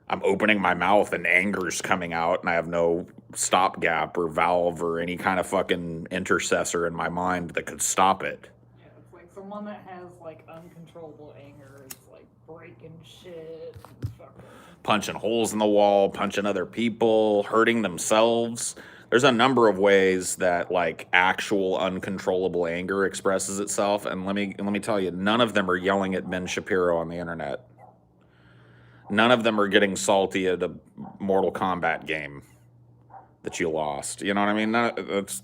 I'm opening my mouth and anger's coming out and I have no stopgap or valve or any kind of fucking intercessor in my mind that could stop it. Yeah, it's like someone that has like uncontrollable anger is like breaking shit and fucking Punching holes in the wall, punching other people, hurting themselves. There's a number of ways that like actual uncontrollable anger expresses itself, and let me tell you, none of them are yelling at Ben Shapiro on the internet. None of them are getting salty at a Mortal Kombat game that you lost. You know what I mean? That's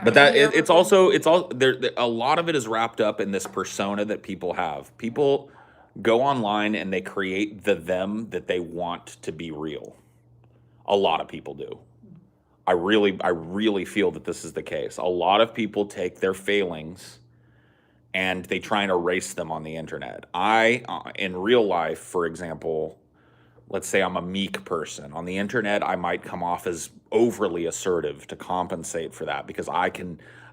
but that it's also it's all there. A lot of it is wrapped up in this persona that people have. People go online and they create the them that they want to be real. A lot of people do. I really feel that this is the case. A lot of people take their failings and they try and erase them on the internet. In real life, for example, let's say I'm a meek person. On the internet, I might come off as overly assertive to compensate for that because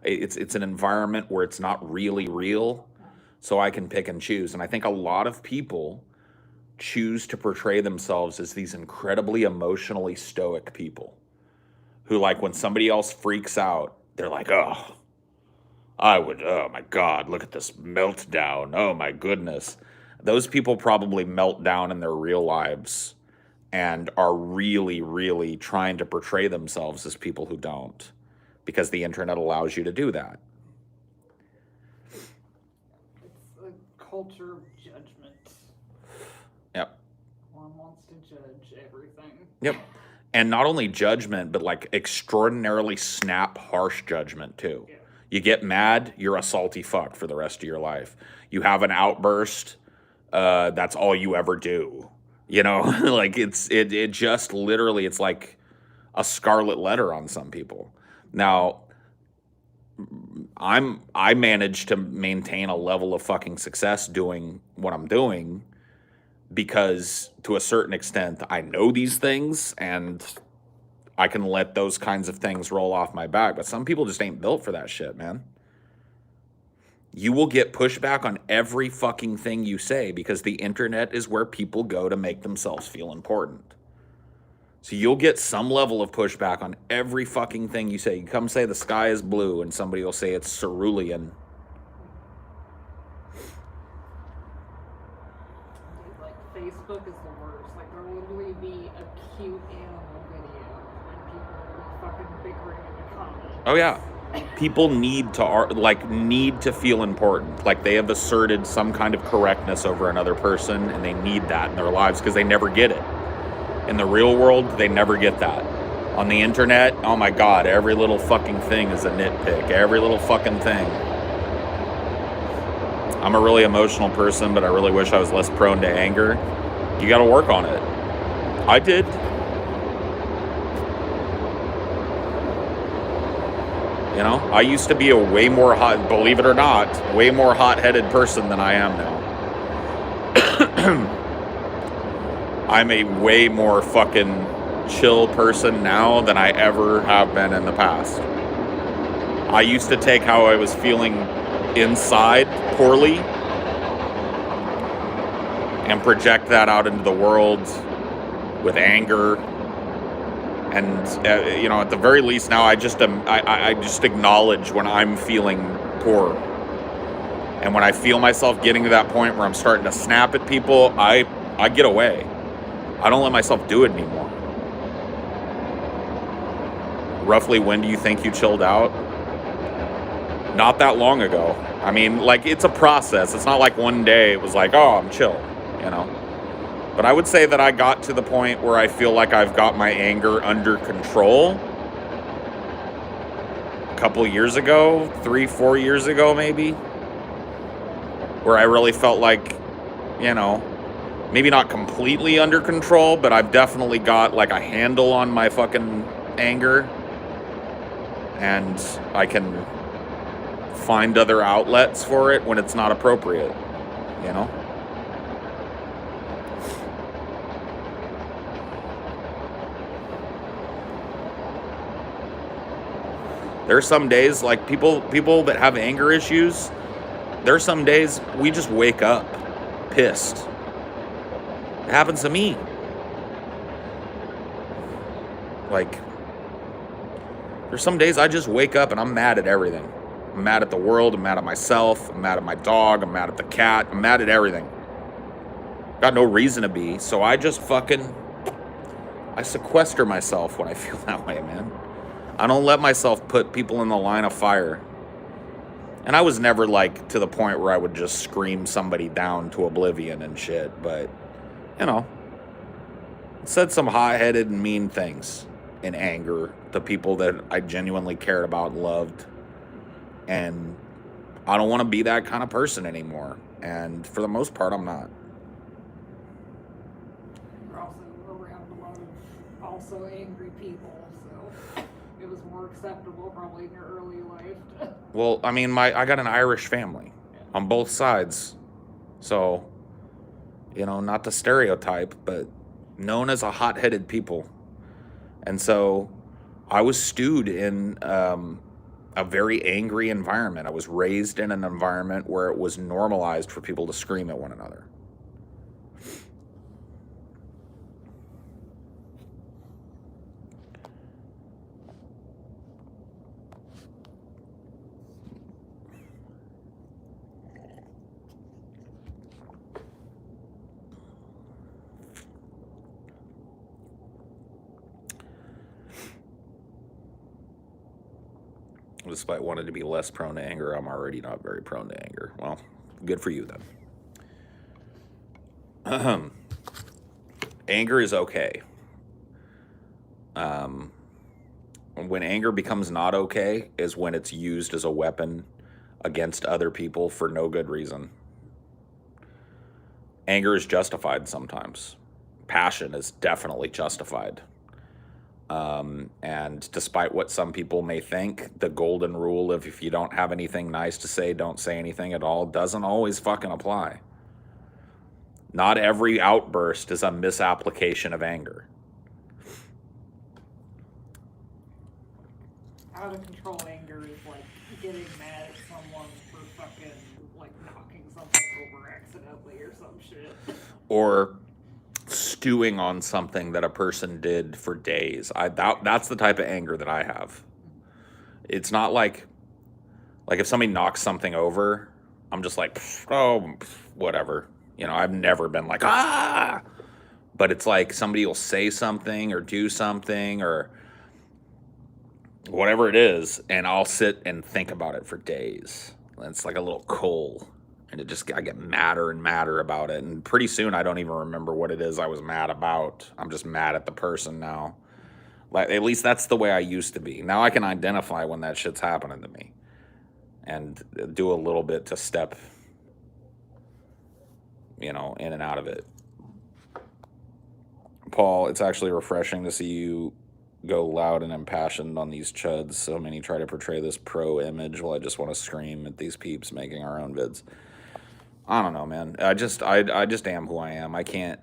it's an environment where it's not really real, so I can pick and choose. And I think a lot of people choose to portray themselves as these incredibly emotionally stoic people who, like, when somebody else freaks out, they're like, oh my God, look at this meltdown. Oh my goodness. Those people probably melt down in their real lives and are really, really trying to portray themselves as people who don't, because the internet allows you to do that. it's a culture of judgment. Yep. One wants to judge everything. Yep. And not only judgment, but like extraordinarily snap, harsh judgment too. Yeah. You get mad, you're a salty fuck for the rest of your life. You have an outburst, that's all you ever do. You know, like it just literally, it's like a scarlet letter on some people. Now, I managed to maintain a level of fucking success doing what I'm doing because to a certain extent I know these things and I can let those kinds of things roll off my back. But some people just ain't built for that shit, man. You will get pushback on every fucking thing you say because the internet is where people go to make themselves feel important. So you'll get some level of pushback on every fucking thing you say. You come say the sky is blue and somebody will say it's cerulean. Like Facebook is the worst. Like there'll literally be a cute animal video and people will be fucking bickering in the comments. Oh yeah. People need to feel important. Like they have asserted some kind of correctness over another person and they need that in their lives because they never get it. In the real world, they never get that. On the internet, oh my God, every little fucking thing is a nitpick. Every little fucking thing. I'm a really emotional person, but I really wish I was less prone to anger. You got to work on it. I did. You know, I used to be a way more believe it or not, way more hot-headed person than I am now. I'm a way more fucking chill person now than I ever have been in the past. I used to take how I was feeling inside poorly and project that out into the world with anger. And you know, at the very least now, I just acknowledge when I'm feeling poor, and when I feel myself getting to that point where I'm starting to snap at people, I get away. I don't let myself do it anymore. Roughly, when do you think you chilled out? Not that long ago. I mean, like, it's a process. It's not like one day it was like, oh, I'm chill, you know. But I would say that I got to the point where I feel like I've got my anger under control a couple years ago, 3-4 years ago maybe, where I really felt like, you know, maybe not completely under control, but I've definitely got like a handle on my fucking anger, and I can find other outlets for it when it's not appropriate, you know? There's some days, like, people that have anger issues, there's some days we just wake up pissed. It happens to me. Like, there's some days I just wake up and I'm mad at everything. I'm mad at the world, I'm mad at myself, I'm mad at my dog, I'm mad at the cat, I'm mad at everything. Got no reason to be, so I just I sequester myself when I feel that way, man. I don't let myself put people in the line of fire. And I was never, like, to the point where I would just scream somebody down to oblivion and shit, but, you know, said some hot-headed and mean things in anger to people that I genuinely cared about and loved. And I don't want to be that kind of person anymore. And for the most part, I'm not. You're also around a lot of also angry people, so it was more acceptable probably in your early life. Well, I mean, I got an Irish family on both sides. So, you know, not to stereotype, but known as a hot-headed people. And so I was stewed in a very angry environment. I was raised in an environment where it was normalized for people to scream at one another. Despite wanting to be less prone to anger, I'm already not very prone to anger. Well, good for you then. Anger is okay. When anger becomes not okay is when it's used as a weapon against other people for no good reason. Anger is justified sometimes. Passion is definitely justified. And despite what some people may think, the golden rule of if you don't have anything nice to say, don't say anything at all, doesn't always fucking apply. Not every outburst is a misapplication of anger. Out of control anger is like getting mad at someone for fucking like knocking something over accidentally or some shit. Or stewing on something that a person did for days. That's the type of anger that I have. It's not like if somebody knocks something over, I'm just like, oh, whatever. You know, I've never been like, ah! But it's like somebody will say something or do something or whatever it is, and I'll sit and think about it for days. It's like a little coal. And I get madder and madder about it. And pretty soon I don't even remember what it is I was mad about. I'm just mad at the person now. Like, at least that's the way I used to be. Now I can identify when that shit's happening to me. And do a little bit to step, you know, in and out of it. Paul, it's actually refreshing to see you go loud and impassioned on these chuds. So many try to portray this pro image while I just want to scream at these peeps making our own vids. I don't know, man. I just am who I am. I can't,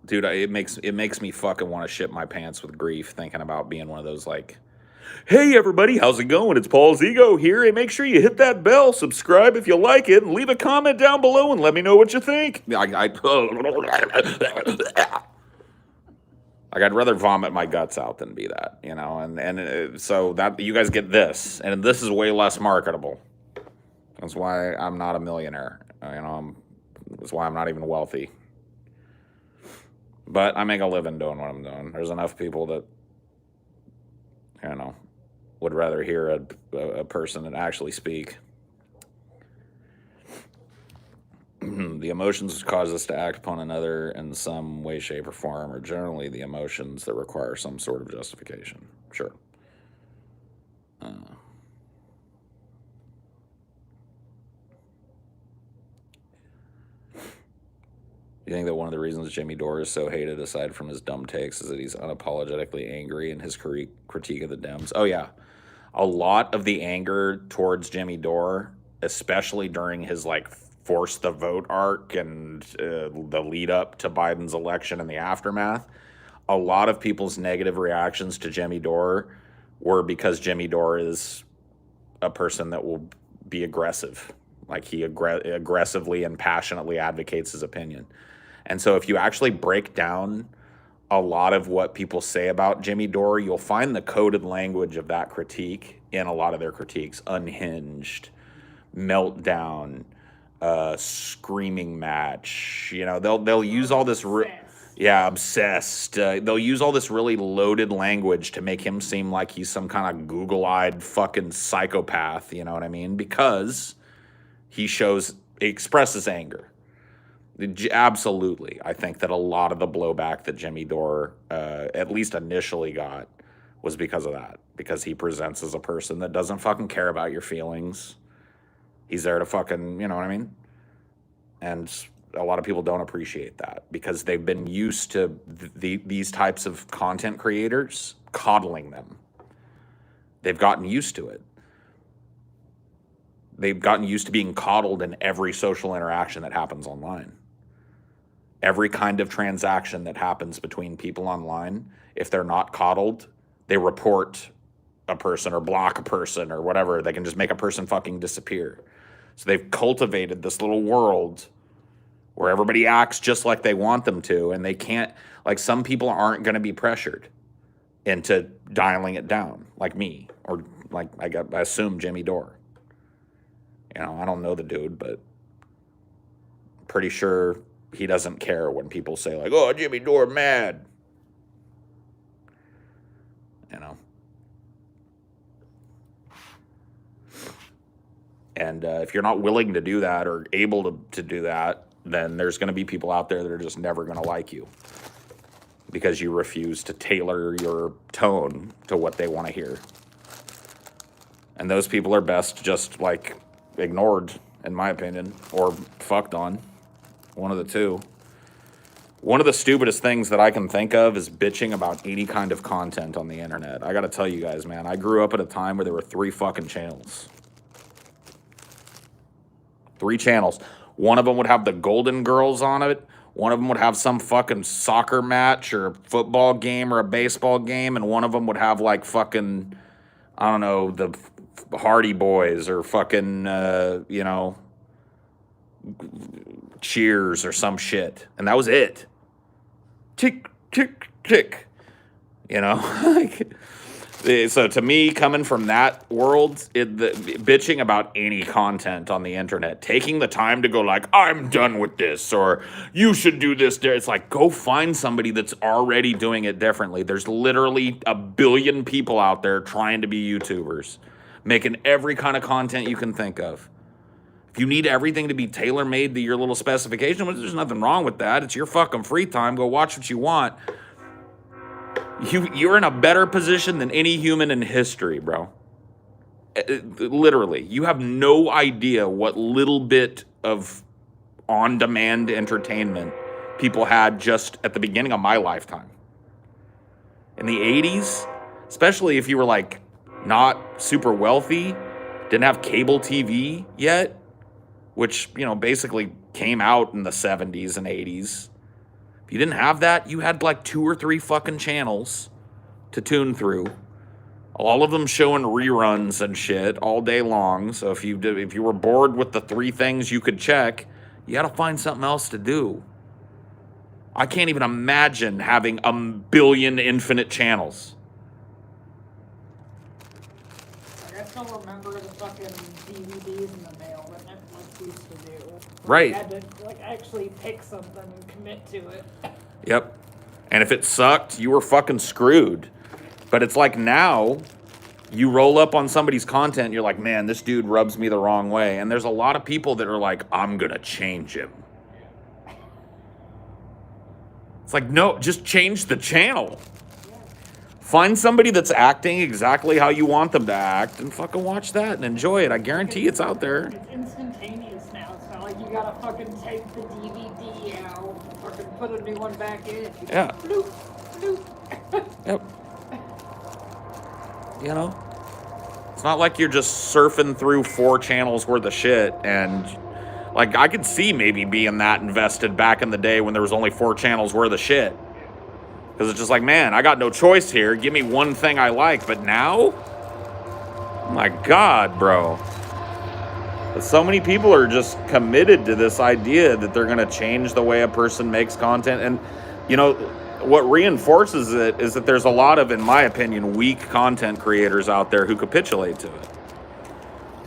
dude. It makes me fucking want to shit my pants with grief thinking about being one of those like, hey everybody, how's it going? It's Paul's Ego here. Hey, make sure you hit that bell, subscribe if you like it, and leave a comment down below and let me know what you think. I'd rather vomit my guts out than be that, you know. And so that you guys get this, and this is way less marketable. That's why I'm not a millionaire. You know, that's why I'm not even wealthy. But I make a living doing what I'm doing. There's enough people that, you know, would rather hear a person that actually speak. The emotions which cause us to act upon another in some way, shape, or form are generally the emotions that require some sort of justification. Sure. You think that one of the reasons Jimmy Dore is so hated, aside from his dumb takes, is that he's unapologetically angry in his critique of the Dems? Oh, yeah. A lot of the anger towards Jimmy Dore, especially during his, like, force the vote arc and the lead up to Biden's election and the aftermath, a lot of people's negative reactions to Jimmy Dore were because Jimmy Dore is a person that will be aggressive. Like he aggressively and passionately advocates his opinion. And so if you actually break down a lot of what people say about Jimmy Dore, you'll find the coded language of that critique in a lot of their critiques. Unhinged, meltdown, screaming match. You know, they'll use all this obsessed. They'll use all this really loaded language to make him seem like he's some kind of Google-eyed fucking psychopath, you know what I mean? Because he expresses anger. Absolutely. I think that a lot of the blowback that Jimmy Dore, at least initially got, was because of that. Because he presents as a person that doesn't fucking care about your feelings. He's there to fucking, you know what I mean? And a lot of people don't appreciate that because they've been used to these types of content creators coddling them. They've gotten used to it. They've gotten used to being coddled in every social interaction that happens online. Every kind of transaction that happens between people online, if they're not coddled, they report a person or block a person or whatever. They can just make a person fucking disappear. So they've cultivated this little world where everybody acts just like they want them to, and they can't, like some people aren't going to be pressured into dialing it down, like me, or like I assume Jimmy Dore. You know, I don't know the dude, but pretty sure he doesn't care when people say like, "Oh, Jimmy Dore mad." You know. And if you're not willing to do that or able to do that, then there's going to be people out there that are just never going to like you because you refuse to tailor your tone to what they want to hear. And those people are best just like ignored, in my opinion, or fucked on. One of the two. One of the stupidest things that I can think of is bitching about any kind of content on the internet. I gotta tell you guys, man, I grew up at a time where there were 3 fucking channels. 3 channels. One of them would have the Golden Girls on it. One of them would have some fucking soccer match or a football game or a baseball game. And one of them would have like fucking, I don't know, the Hardy Boys or fucking, you know, Cheers or some shit. And that was it. Tick, tick, tick. You know? So to me, coming from that world, bitching about any content on the internet, taking the time to go like, I'm done with this, or you should do this. It's like, go find somebody that's already doing it differently. There's literally a billion people out there trying to be YouTubers, making every kind of content you can think of. If you need everything to be tailor-made to your little specification, well, there's nothing wrong with that. It's your fucking free time. Go watch what you want. You're in a better position than any human in history, bro. Literally. You have no idea what little bit of on-demand entertainment people had just at the beginning of my lifetime. In the 80s, especially if you were like not super wealthy, didn't have cable TV yet, which, you know, basically came out in the 70s and 80s. If you didn't have that, you had like 2 or 3 fucking channels to tune through. All of them showing reruns and shit all day long. So if you were bored with the 3 things you could check, you had to find something else to do. I can't even imagine having a billion infinite channels. Like, I still remember the fucking DVDs in the mail that Netflix used to do. Right. You had to like actually pick something and commit to it. Yep. And if it sucked, you were fucking screwed. But it's like now, you roll up on somebody's content, you're like, man, this dude rubs me the wrong way. And there's a lot of people that are like, I'm gonna change him. It's like, no, just change the channel. Find somebody that's acting exactly how you want them to act and fucking watch that and enjoy it. I guarantee it's out there. It's instantaneous now. It's not like you gotta fucking take the DVD out, fucking put a new one back in. Yeah. Bloop, bloop. Yep. You know? It's not like you're just surfing through 4 channels worth of shit and, like, I could see maybe being that invested back in the day when there was only 4 channels worth of shit. Because it's just like, man, I got no choice here. Give me one thing I like. But now? Oh my God, bro. But so many people are just committed to this idea that they're going to change the way a person makes content. And, you know, what reinforces it is that there's a lot of, in my opinion, weak content creators out there who capitulate to it.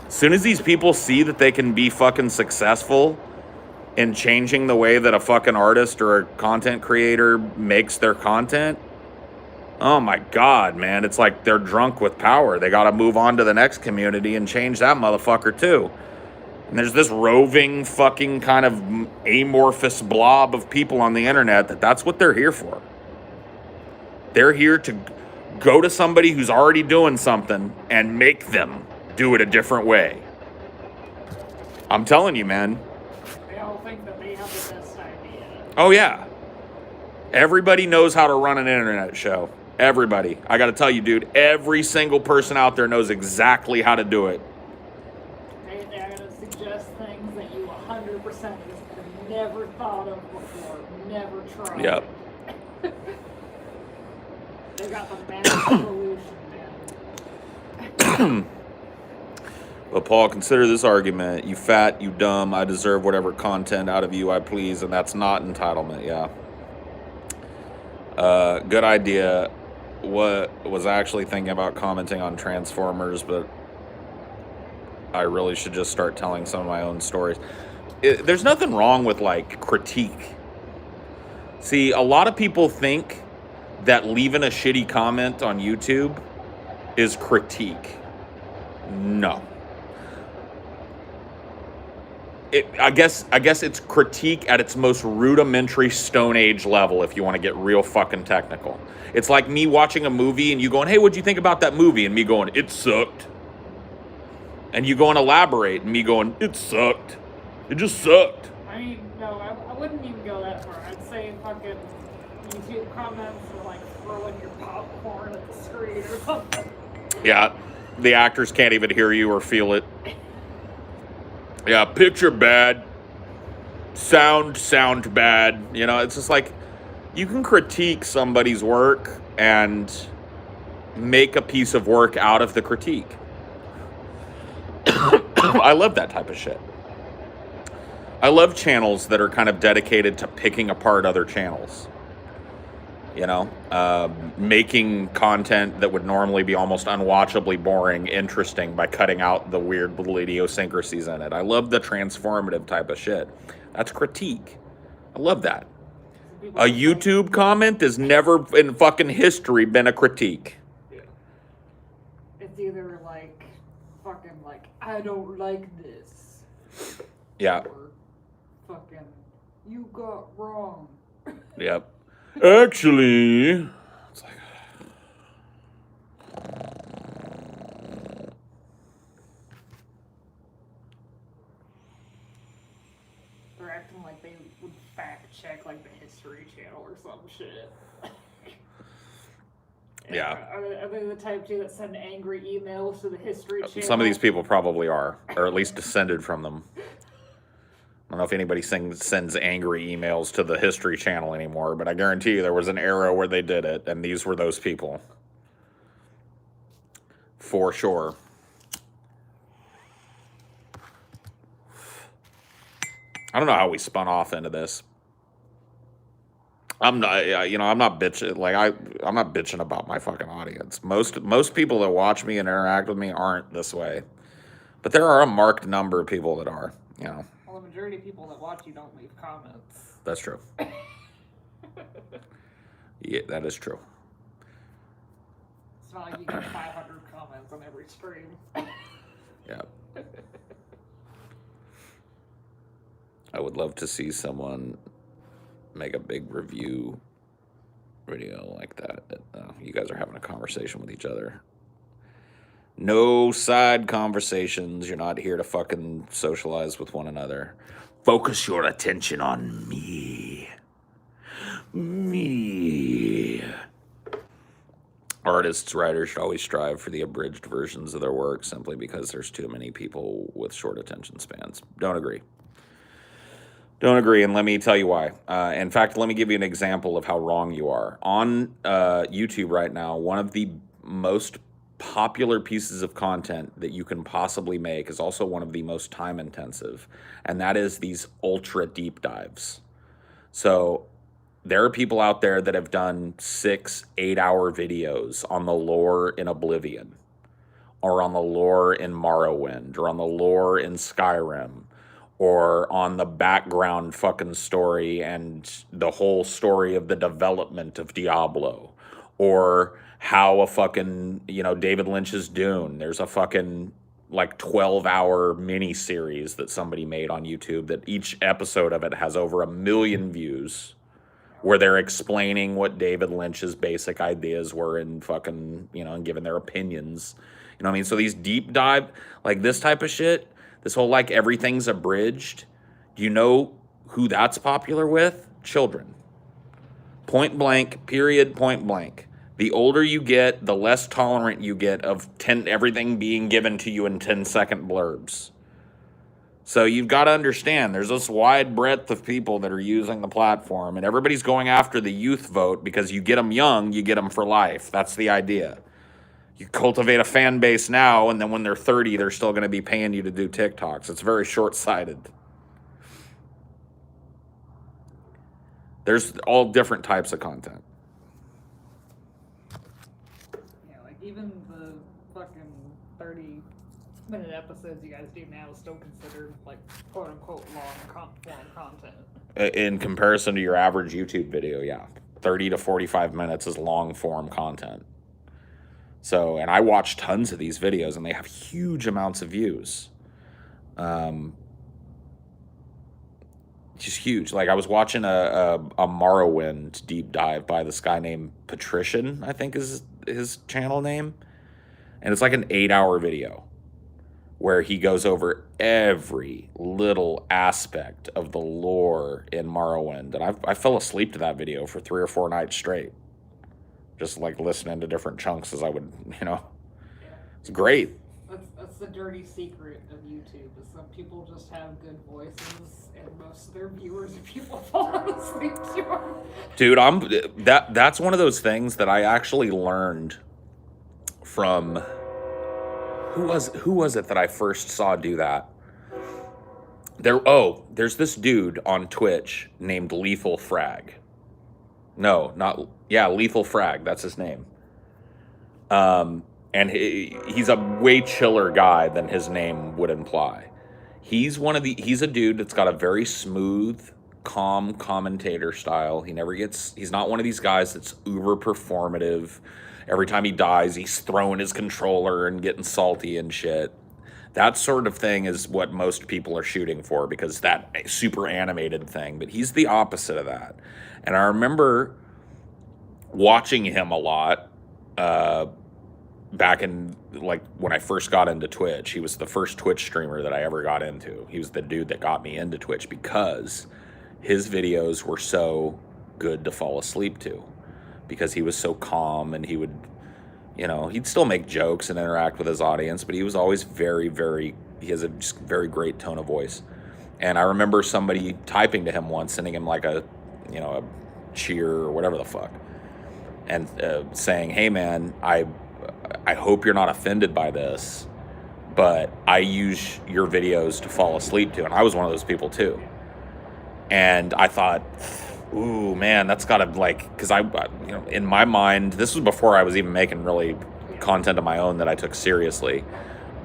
As soon as these people see that they can be fucking successful in changing the way that a fucking artist or a content creator makes their content, oh my God, man, it's like they're drunk with power. They got to move on to the next community and change that motherfucker too. And there's this roving fucking kind of amorphous blob of people on the internet that's what they're here for. They're here to go to somebody who's already doing something and make them do it a different way. I'm telling you, man. They all think that they have the best idea. Oh, yeah. Everybody knows how to run an internet show. Everybody. I got to tell you, dude, every single person out there knows exactly how to do it. They're going to suggest things that you 100% just have never thought of before, never tried. Yep. They got the magic solution, man. But Paul, consider this argument. You fat, you dumb, I deserve whatever content out of you I please, and that's not entitlement, yeah. Good idea. Was actually thinking about commenting on Transformers, but I really should just start telling some of my own stories. There's nothing wrong with, like, critique. See, a lot of people think that leaving a shitty comment on YouTube is critique. No. I guess it's critique at its most rudimentary Stone Age level, if you want to get real fucking technical. It's like me watching a movie and you going, hey, what'd you think about that movie? And me going, it sucked. And you go and elaborate, and me going, it sucked. It just sucked. I mean, no, I wouldn't even go that far. I'd say fucking YouTube comments are like throwing your popcorn at the screen or something. Yeah, the actors can't even hear you or feel it. Yeah, picture bad, sound bad. You know, it's just like, you can critique somebody's work and make a piece of work out of the critique. I love that type of shit. I love channels that are kind of dedicated to picking apart other channels. You know, making content that would normally be almost unwatchably boring interesting by cutting out the weird little idiosyncrasies in it. I love the transformative type of shit. That's critique. I love that. A YouTube comment has never in fucking history been a critique. Yeah. It's either like, fucking like, I don't like this. Yeah. Or fucking, you got wrong. Yep. Actually, it's like, they're acting like they would fact check like the History Channel or some shit. yeah. Are they the type too that send angry emails to the History Channel? Some of these people probably are, or at least descended from them. I don't know if anybody sends angry emails to the History Channel anymore, but I guarantee you there was an era where they did it, and these were those people. For sure. I don't know how we spun off into this. I'm not bitching. Like I'm not bitching about my fucking audience. Most people that watch me and interact with me aren't this way, but there are a marked number of people that are. You know. Well, the majority of people that watch you don't leave comments. That's true. Yeah, that is true. It's not like you get 500 comments on every stream. Yeah. I would love to see someone make a big review video like that. You guys are having a conversation with each other. No side conversations. You're not here to fucking socialize with one another. Focus your attention on me. Me. Artists, writers should always strive for the abridged versions of their work simply because there's too many people with short attention spans. Don't agree. Don't agree, and let me tell you why. In fact, let me give you an example of how wrong you are. On YouTube right now, one of the most popular pieces of content that you can possibly make is also one of the most time intensive, and that is these ultra deep dives. So there are people out there that have done 6, 8 hour videos on the lore in Oblivion, or on the lore in Morrowind, or on the lore in Skyrim, or on the background fucking story and the whole story of the development of Diablo, or how a fucking, David Lynch's Dune. There's a fucking like 12-hour mini series that somebody made on YouTube that each episode of it has over 1 million views, where they're explaining what David Lynch's basic ideas were and fucking, and giving their opinions. You know what I mean? So these deep dive, like this type of shit, this whole like everything's abridged, do you know who that's popular with? Children. Point blank, period, point blank. The older you get, the less tolerant you get of everything being given to you in 10-second blurbs. So you've got to understand, there's this wide breadth of people that are using the platform, and everybody's going after the youth vote because you get them young, you get them for life. That's the idea. You cultivate a fan base now, and then when they're 30, they're still going to be paying you to do TikToks. It's very short-sighted. There's all different types of content. Yeah, like even the fucking 30-minute episodes you guys do now is still considered like quote-unquote long form content. In comparison to your average YouTube video, yeah. 30 to 45 minutes is long-form content. So, and I watch tons of these videos, and they have huge amounts of views. Just huge. Like I was watching a Morrowind deep dive by this guy named Patrician, I think is his channel name. And it's like an 8-hour video where he goes over every little aspect of the lore in Morrowind. And I fell asleep to that video for 3 or 4 nights straight. Just like listening to different chunks as I would, It's great. That's the dirty secret of YouTube, is some people just have good voices and most of their viewers are people falling asleep to them. Dude, that's one of those things that I actually learned from who was it that I first saw do that? There's this dude on Twitch named Lethal Frag. Lethal Frag, that's his name. And he's a way chiller guy than his name would imply. He's a dude that's got a very smooth, calm commentator style. He's not one of these guys that's uber performative. Every time he dies, he's throwing his controller and getting salty and shit. That sort of thing is what most people are shooting for, because that super animated thing. But he's the opposite of that. And I remember watching him a lot back in, like, when I first got into Twitch. He was the first Twitch streamer that I ever got into. He was the dude that got me into Twitch because his videos were so good to fall asleep to, because he was so calm, and he would, he'd still make jokes and interact with his audience, but he was always very, very, he has a just very great tone of voice. And I remember somebody typing to him once, sending him like a cheer or whatever the fuck, and saying, "Hey man, I hope you're not offended by this, but I use your videos to fall asleep to." And I was one of those people too. And I thought, ooh, man, that's gotta, like, because in my mind, this was before I was even making really content of my own that I took seriously.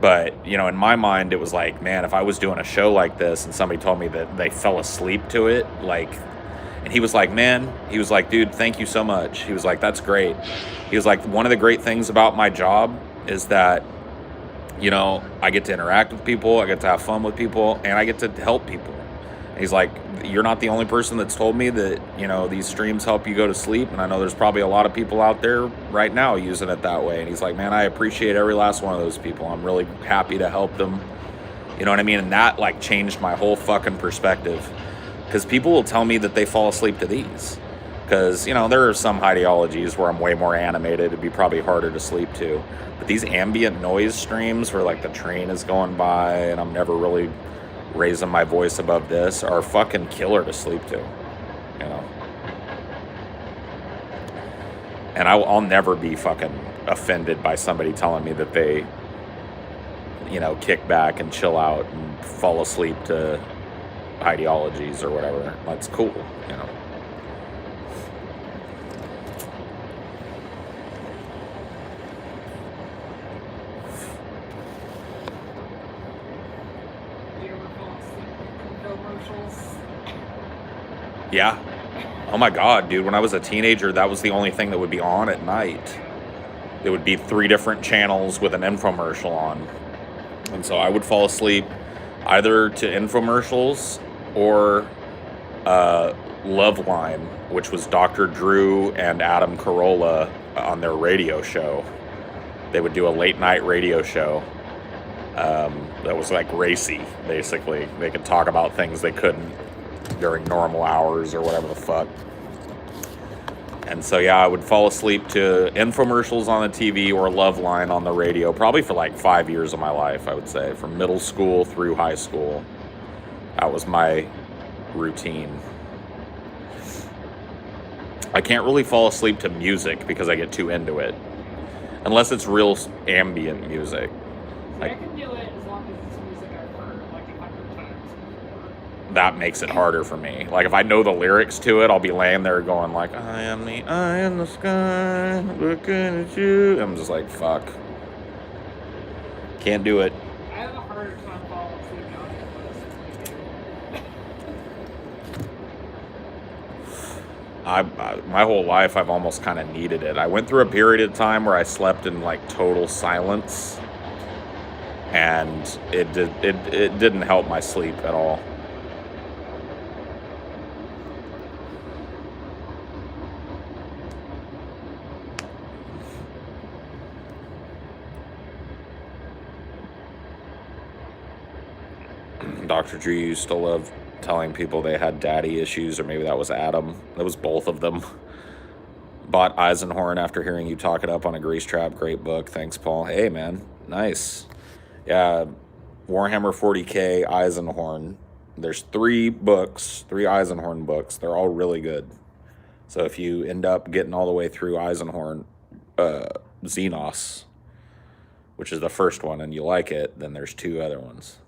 But, in my mind, it was like, man, if I was doing a show like this and somebody told me that they fell asleep to it, like, and he was like, man, he was like, dude, thank you so much. He was like, that's great. He was like, one of the great things about my job is that, I get to interact with people, I get to have fun with people, and I get to help people. And he's like, you're not the only person that's told me that, these streams help you go to sleep. And I know there's probably a lot of people out there right now using it that way. And he's like, man, I appreciate every last one of those people. I'm really happy to help them. You know what I mean? And that, like, changed my whole fucking perspective. Because people will tell me that they fall asleep to these. Because, there are some Highdeologies where I'm way more animated. It'd be probably harder to sleep to. But these ambient noise streams where, like, the train is going by and I'm never really raising my voice above this are fucking killer to sleep to, you know. And I'll never be fucking offended by somebody telling me that they, you know, kick back and chill out and fall asleep to Highdeologies or whatever. That's cool, you know. Do you ever fall asleep to commercials? Yeah. Oh my God, dude. When I was a teenager, that was the only thing that would be on at night. There would be 3 different channels with an infomercial on. And so I would fall asleep either to infomercials or Love Line, which was Dr. Drew and Adam Carolla on their radio show. They would do a late night radio show that was like racy, basically. They could talk about things they couldn't during normal hours or whatever the fuck. And so, yeah, I would fall asleep to infomercials on the TV or Love Line on the radio, probably for like 5 years of my life, I would say, from middle school through high school. That was my routine. I can't really fall asleep to music because I get too into it, unless it's real ambient music. I can do it as long as it's music I've heard like 100 times before. That makes it harder for me. Like, if I know the lyrics to it, I'll be laying there going like, I am the eye in the sky, looking at you. I'm just like, fuck. Can't do it. I have a harder time falling asleep on it than my whole life, I've almost kind of needed it. I went through a period of time where I slept in like total silence, and it didn't help my sleep at all. Dr. Drew used to love telling people they had daddy issues, or maybe that was Adam. That was both of them. Bought Eisenhorn after hearing you talk it up on a Grease Trap. Great book. Thanks, Paul. Hey, man. Nice. Yeah, Warhammer 40K, Eisenhorn. There's 3 books, 3 Eisenhorn books. They're all really good. So if you end up getting all the way through Eisenhorn, Xenos, which is the first one, and you like it, then there's 2 other ones.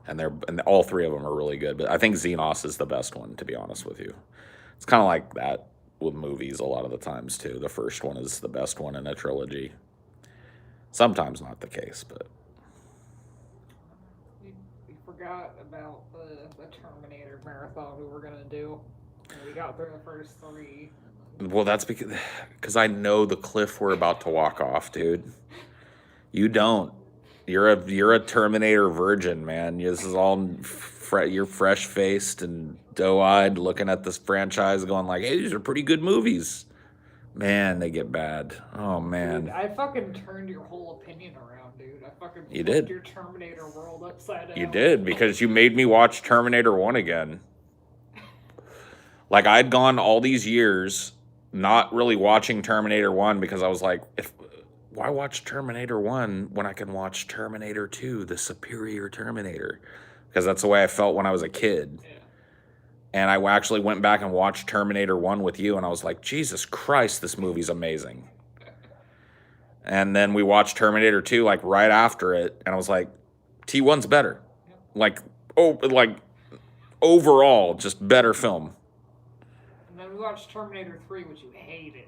And all 3 of them are really good. But I think Xenos is the best one, to be honest with you. It's kind of like that with movies a lot of the times, too. The first one is the best one in a trilogy. Sometimes not the case, but... we forgot about the Terminator marathon we were going to do. And we got through the first 3. Well, that's because I know the cliff we're about to walk off, dude. You don't. You're a Terminator virgin, man. This is all you're fresh-faced and doe-eyed, looking at this franchise, going like, "Hey, these are pretty good movies." Man, they get bad. Oh man. Dude, I fucking turned your whole opinion around, dude. I fucking You flipped did. your Terminator world upside down. You did, because you made me watch Terminator 1 again. Like, I'd gone all these years not really watching Terminator 1 because I was like, why watch Terminator 1 when I can watch Terminator 2, the superior Terminator? Because that's the way I felt when I was a kid. Yeah. And I actually went back and watched Terminator 1 with you, and I was like, Jesus Christ, this movie's amazing. And then we watched Terminator 2 like right after it, and I was like, T1's better. Like overall, just better film. And then we watched Terminator 3, which you hated.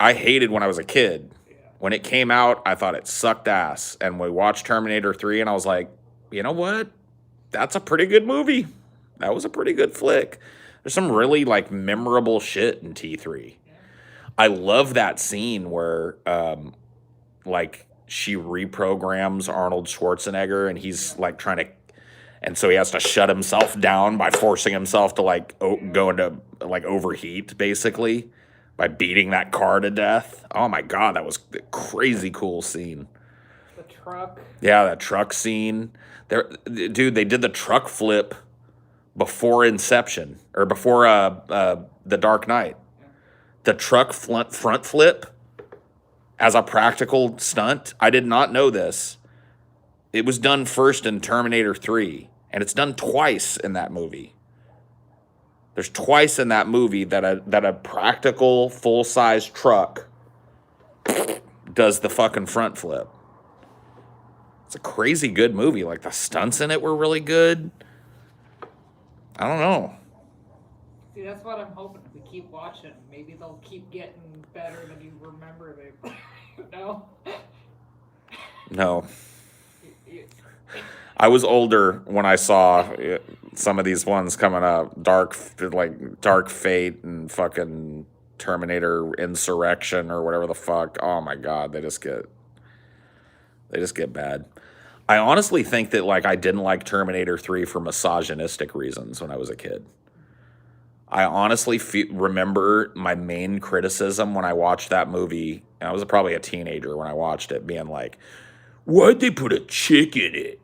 I hated when I was a kid. Yeah. When it came out, I thought it sucked ass. And we watched Terminator 3, and I was like, you know what? That's a pretty good movie. That was a pretty good flick. There's some really, like, memorable shit in T3. Yeah. I love that scene where, like, she reprograms Arnold Schwarzenegger, and he's, like, trying to... And so he has to shut himself down by forcing himself to, like, go into, like, overheat, basically, by beating that car to death. Oh, my God, that was a crazy cool scene. The truck. Yeah, that truck scene. Dude, they did the truck flip before Inception, or before The Dark Knight. The truck front flip as a practical stunt. I did not know this. It was done first in Terminator 3, and it's done twice in that movie. There's twice in that movie that a practical full-size truck does the fucking front flip. It's a crazy good movie. Like, the stunts in it were really good. I don't know. See, that's what I'm hoping. If we keep watching, maybe they'll keep getting better than you remember they. No. No. I was older when I saw some of these ones coming up. Dark Fate and fucking Terminator Insurrection or whatever the fuck. Oh my God, they just get bad. I honestly think that like I didn't like Terminator 3 for misogynistic reasons when I was a kid. I honestly remember my main criticism when I watched that movie, and I was probably a teenager when I watched it, being like, why'd they put a chick in it?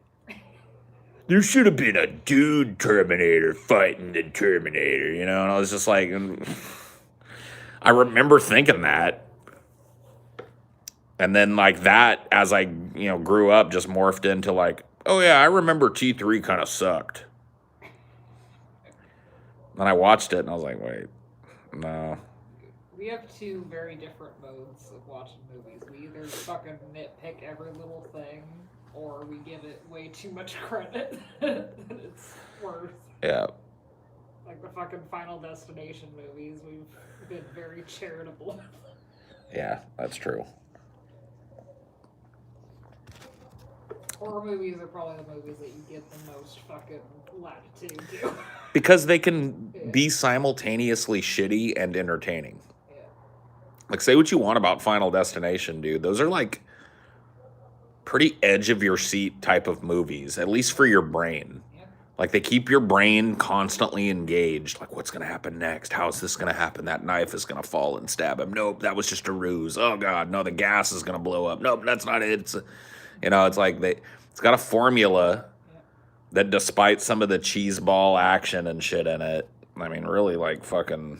There should have been a dude Terminator fighting the Terminator, you know? And I was just like, I remember thinking that. And then like that, as I, grew up, just morphed into like, oh yeah, I remember T3 kind of sucked. Then I watched it and I was like, wait, no. We have two very different modes of watching movies. We either fucking nitpick every little thing, or we give it way too much credit that it's worth. Yeah. Like the fucking Final Destination movies, we've been very charitable. Yeah, that's true. Horror movies are probably the movies that you get the most fucking latitude to. Because they can be simultaneously shitty and entertaining. Yeah. Like, say what you want about Final Destination, dude. Those are like pretty edge of your seat type of movies, at least for your brain. Yeah. Like, they keep your brain constantly engaged. Like, what's going to happen next? How is this going to happen? That knife is going to fall and stab him. Nope, that was just a ruse. Oh, God, no, the gas is going to blow up. Nope, that's not it. It's like it's got a formula that, despite some of the cheeseball action and shit in it, I mean, really, like, fucking,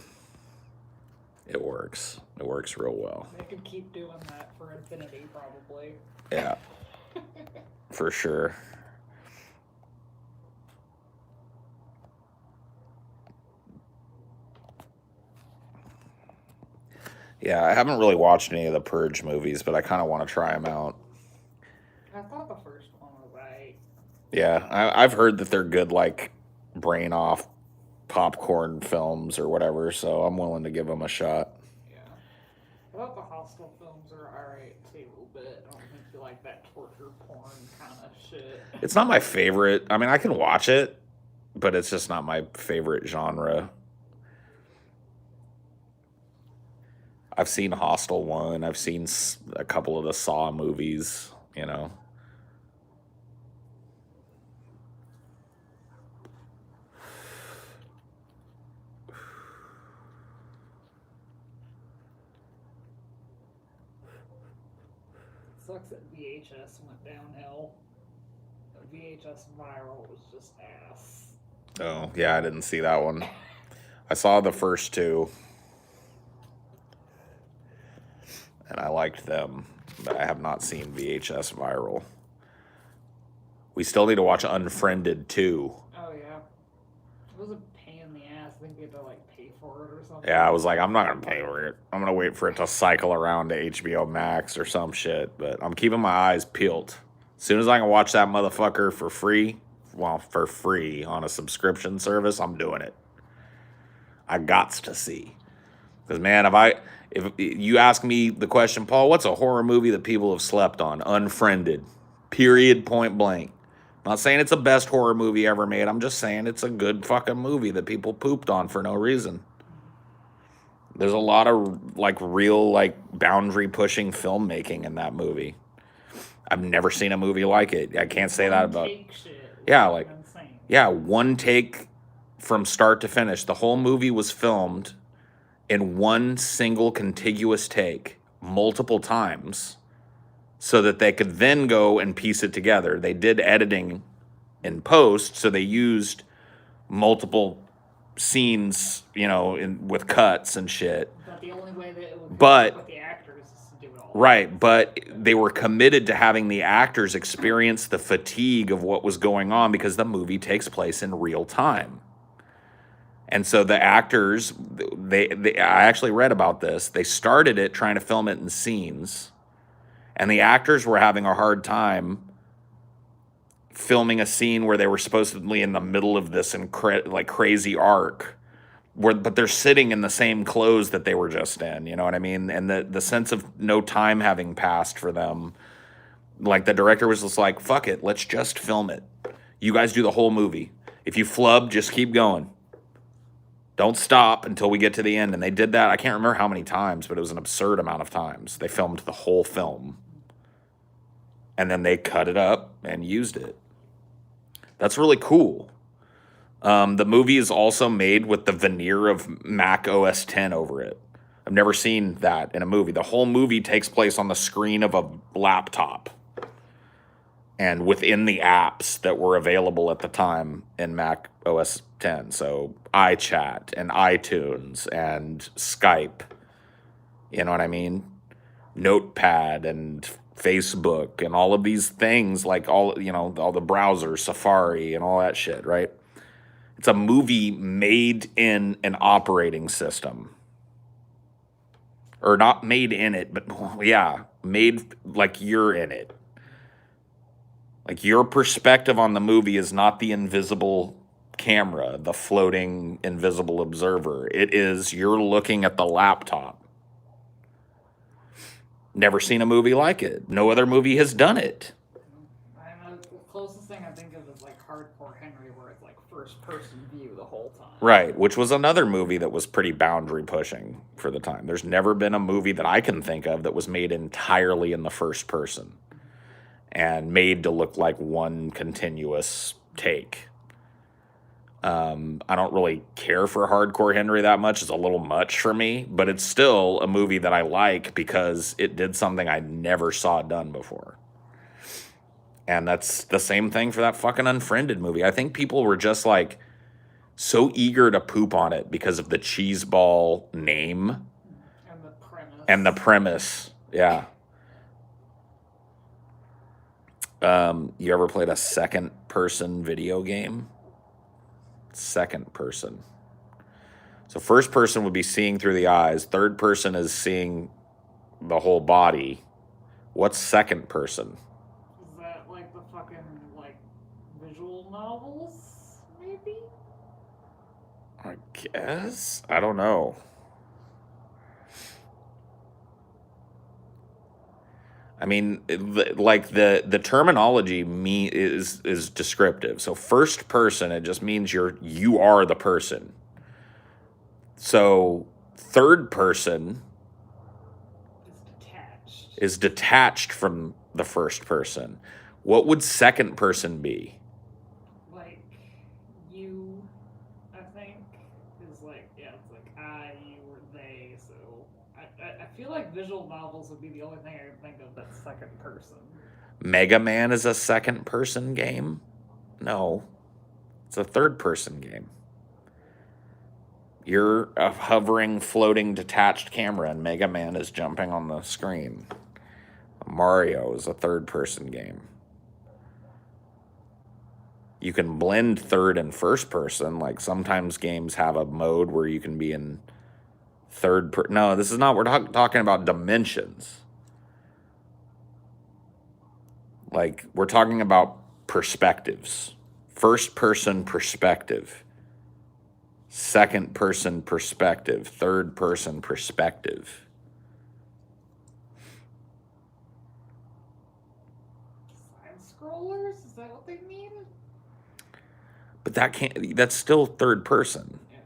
it works. It works real well. They could keep doing that for infinity, probably. Yeah, for sure. Yeah, I haven't really watched any of the Purge movies, but I kind of want to try them out. I thought the first one was right. Yeah, I've heard that they're good, like, brain off popcorn films or whatever, so I'm willing to give them a shot. Yeah. I thought the Hostel films are alright too, but I don't think you like that torture porn kind of shit. It's not my favorite. I mean, I can watch it, but it's just not my favorite genre. I've seen Hostel 1. I've seen a couple of the Saw movies, Sucks that VHS went downhill. The VHS viral was just ass. Oh, yeah, I didn't see that one. I saw the first two, and I liked them, but I have not seen VHS viral. We still need to watch Unfriended 2. Oh, yeah. It was a pain in the ass. I think we had to, pay for it or something. Yeah, I was like, I'm not going to pay for it. I'm going to wait for it to cycle around to HBO Max or some shit. But I'm keeping my eyes peeled. As soon as I can watch that motherfucker for free on a subscription service, I'm doing it. I gots to see. Because, man, if you ask me the question, Paul, what's a horror movie that people have slept on? Unfriended. Period, point blank. I'm not saying it's the best horror movie ever made. I'm just saying it's a good fucking movie that people pooped on for no reason. There's a lot of, real, boundary pushing filmmaking in that movie. I've never seen a movie like it. I can't say that about... Yeah, one take from start to finish. The whole movie was filmed in one single contiguous take multiple times so that they could then go and piece it together. They did editing in post, so they used multiple scenes, with cuts and shit. But the only way that it would But with the actors is to do it all Right, but they were committed to having the actors experience the fatigue of what was going on because the movie takes place in real time. And so the actors, I actually read about this. They started it trying to film it in scenes, and the actors were having a hard time filming a scene where they were supposedly in the middle of this like crazy arc, but they're sitting in the same clothes that they were just in. You know what I mean? And the sense of no time having passed for them. Like the director was just like, "Fuck it, let's just film it. You guys do the whole movie. If you flub, just keep going." Don't stop until we get to the end. And they did that. I can't remember how many times, but it was an absurd amount of times. They filmed the whole film. And then they cut it up and used it. That's really cool. The movie is also made with the veneer of Mac OS X over it. I've never seen that in a movie. The whole movie takes place on the screen of a laptop and within the apps that were available at the time in Mac OS X. So iChat and iTunes and Skype, you know what I mean? Notepad and Facebook and all of these things, like all the browsers, Safari and all that shit, right? It's a movie made in an operating system. Or not made in it, but yeah, made like you're in it. Like your perspective on the movie is not the invisible camera, the floating invisible observer. It is you're looking at the laptop. Never seen a movie like it. No other movie has done it. I know the closest thing I think of is like Hardcore Henry, where it's like first person view the whole time. Right, which was another movie that was pretty boundary pushing for the time. There's never been a movie that I can think of that was made entirely in the first person and made to look like one continuous take. I don't really care for Hardcore Henry that much. It's a little much for me, but it's still a movie that I like because it did something I never saw done before. And that's the same thing for that fucking Unfriended movie. I think people were just like so eager to poop on it because of the cheeseball name and the premise. Yeah. You ever played a second person video game? Second person. So first person would be seeing through the eyes. Third person is seeing the whole body. What's second person? Is that like the fucking like visual novels, maybe? I guess. I don't know. I mean, like the terminology is descriptive. So first person, it just means you are the person. So third person is detached from the first person. What would second person be? Like you, I think, is like, yeah, it's like I, you, or they. So I feel like visual novels would be the only thing I could think of that's second person. Mega Man is a second person game? No. It's a third person game. You're a hovering, floating, detached camera, and Mega Man is jumping on the screen. Mario is a third person game. You can blend third and first person. Like sometimes games have a mode where you can be in third person. No, this is not, we're talking about dimensions. Like we're talking about perspectives. First person perspective. Second person perspective. Third person perspective. Scrollers? Is that what they mean? But that's still third person. Yeah.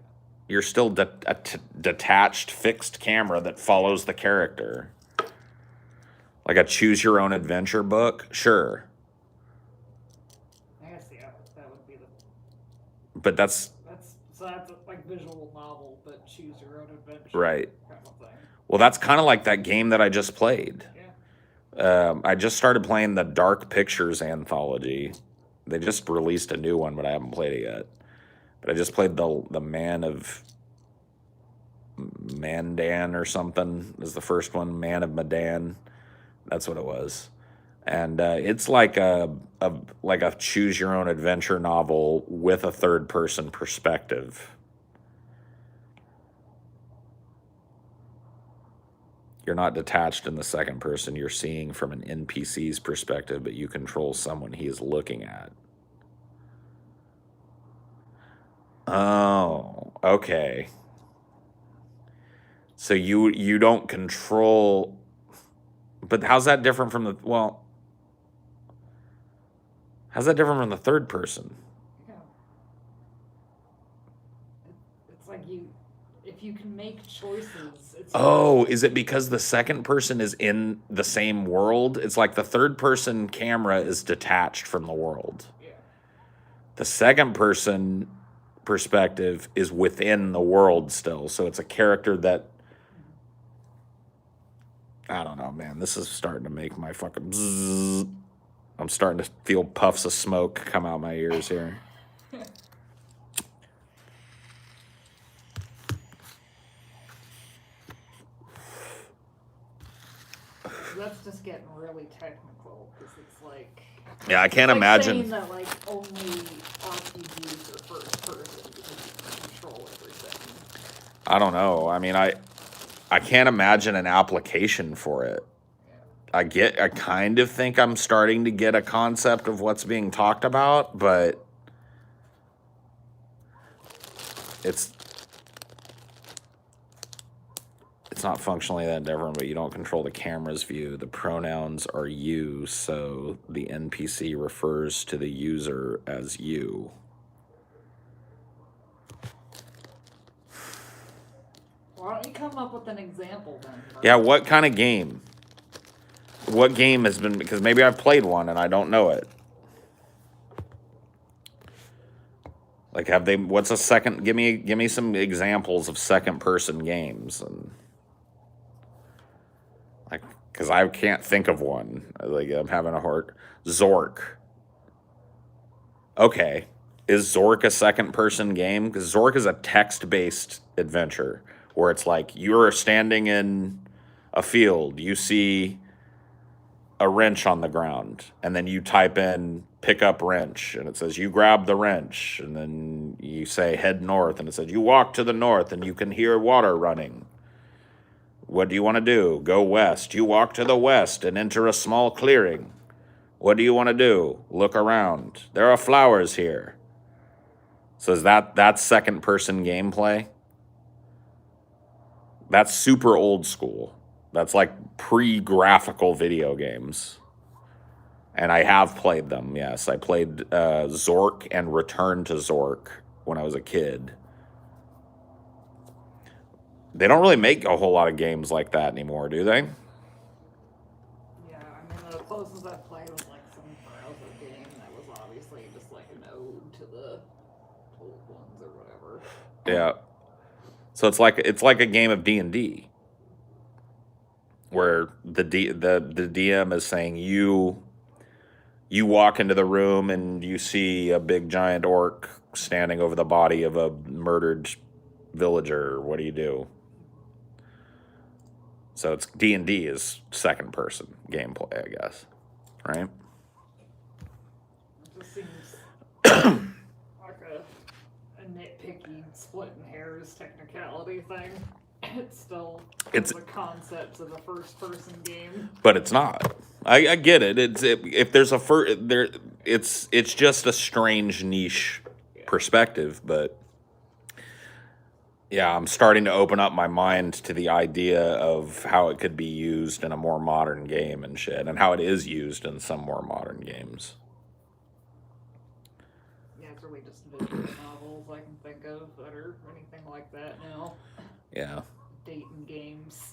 You're still a detached, fixed camera that follows the character. Like a choose your own adventure book? Sure. I guess, yeah, that would be the... But that's like visual novel, but choose your own adventure. Right. Kind of thing. Well, that's kind of like that game that I just played. Yeah. I just started playing the Dark Pictures anthology. They just released a new one, but I haven't played it yet. But I just played the Man of Mandan or something is the first one. Man of Medan. That's what it was. And it's like a choose your own adventure novel with a third person perspective. You're not detached in the second person. You're seeing from an NPC's perspective, but you control someone he is looking at. Oh, okay. So you don't control, but how's that different from the, well, how's that different from the third person? Yeah. It's like if you can make choices, it's Oh, is it because the second person is in the same world? It's like the third person camera is detached from the world. Yeah. The second person perspective is within the world still. So it's a character that, I don't know, man. This is starting to make my fucking bzzz. I'm starting to feel puffs of smoke come out my ears here. That's just getting really technical because it's like. Yeah, I can't it's like imagine. Saying that like only RPGs are first person because you can control everything. I don't know. I mean, I can't imagine an application for it. I kind of think I'm starting to get a concept of what's being talked about, but it's not functionally that different, but you don't control the camera's view. The pronouns are you, so the NPC refers to the user as you. Why don't you come up with an example then? Yeah, what kind of game? What game has been, because maybe I've played one and I don't know it. Like, have they, what's a second, give me some examples of second person games. And like, because I can't think of one. Like, I'm having a hard, Zork. Okay. Is Zork a second person game? Because Zork is a text-based adventure where it's like you're standing in a field, you see a wrench on the ground, and then you type in pick up wrench, and it says you grab the wrench, and then you say head north, and it says you walk to the north, and you can hear water running. What do you want to do? Go west. You walk to the west and enter a small clearing. What do you want to do? Look around. There are flowers here. So is that's second person gameplay? That's super old school. That's like pre-graphical video games. And I have played them, yes. I played Zork and Return to Zork when I was a kid. They don't really make a whole lot of games like that anymore, do they? Yeah, I mean, the closest I played was like some browser game that was obviously just like an ode to the old ones or whatever. Yeah. So it's like a game of D&D. Where the DM is saying you walk into the room and you see a big giant orc standing over the body of a murdered villager. What do you do? So it's D&D is second person gameplay, I guess, right? It just seems like a nitpicky splitting hairs technicality thing. It's still the concepts of a first person game, but it's not. I get it. If there's a it's just a strange niche perspective, but yeah, I'm starting to open up my mind to the idea of how it could be used in a more modern game and shit, and how it is used in some more modern games. Yeah, it's really just visual novels I can think of that are anything like that now. Yeah. Dating games.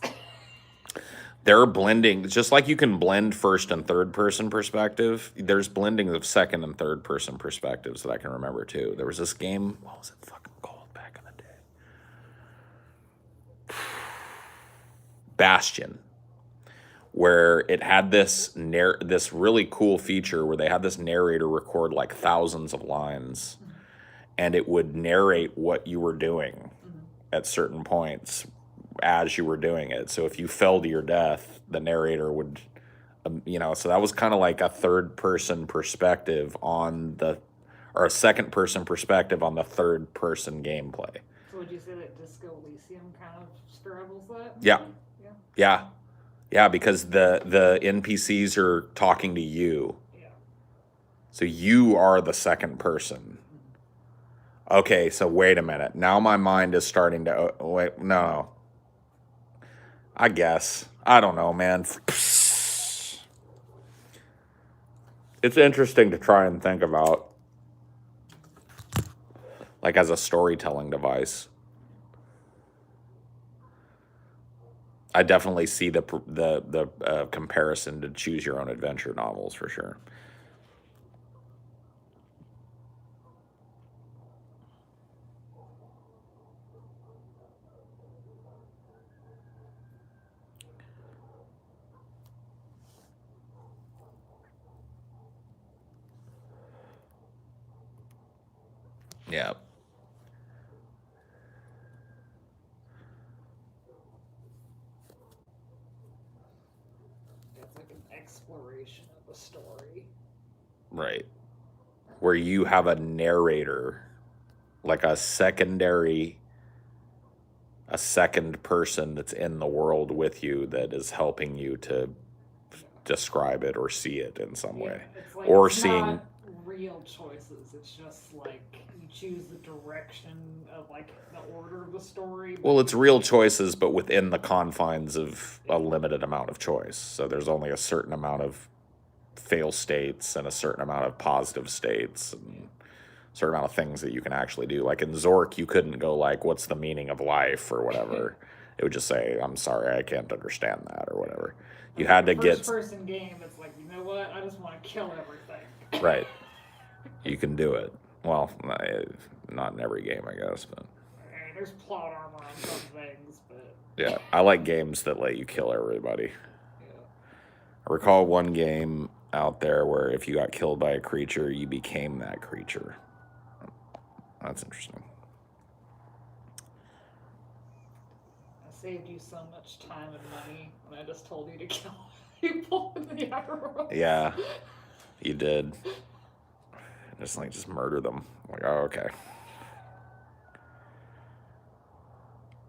They're blending, just like you can blend first and third person perspective, there's blending of second and third person perspectives that I can remember too. There was this game, what was it fucking called back in the day? Bastion, where it had this really cool feature where they had this narrator record like thousands of lines, and it would narrate what you were doing at certain points as you were doing it. So if you fell to your death, the narrator would, so that was kind of like a third person perspective on or a second person perspective on the third person gameplay. So would you say that Disco Elysium kind of straddles that? Yeah. Yeah, because the NPCs are talking to you. Yeah. So you are the second person. Okay, so wait a minute. Now my mind is starting to wait. No. I guess. I don't know, man. It's interesting to try and think about, like, as a storytelling device. I definitely see the comparison to choose your own adventure novels for sure. Yeah. It's like an exploration of a story. Right. Where you have a narrator, like a second person that's in the world with you that is helping you to describe it or see it in some way. It's like or it's seeing not real choices. It's just like you choose the direction of like the order of the story. Well, it's real choices, but within the confines of a limited amount of choice. So there's only a certain amount of fail states and a certain amount of positive states and a certain amount of things that you can actually do. Like in Zork, you couldn't go like, what's the meaning of life or whatever. It would just say, I'm sorry, I can't understand that or whatever. You had to get... First-person game, it's like, you know what? I just want to kill everything. Right. You can do it. Well, not in every game, I guess, but... There's plot armor on some things, but... Yeah, I like games that let you kill everybody. Yeah. I recall one game out there where if you got killed by a creature, you became that creature. That's interesting. I saved you so much time and money when I just told you to kill people in the outer world. Yeah, you did. Just murder them. Like, oh, okay.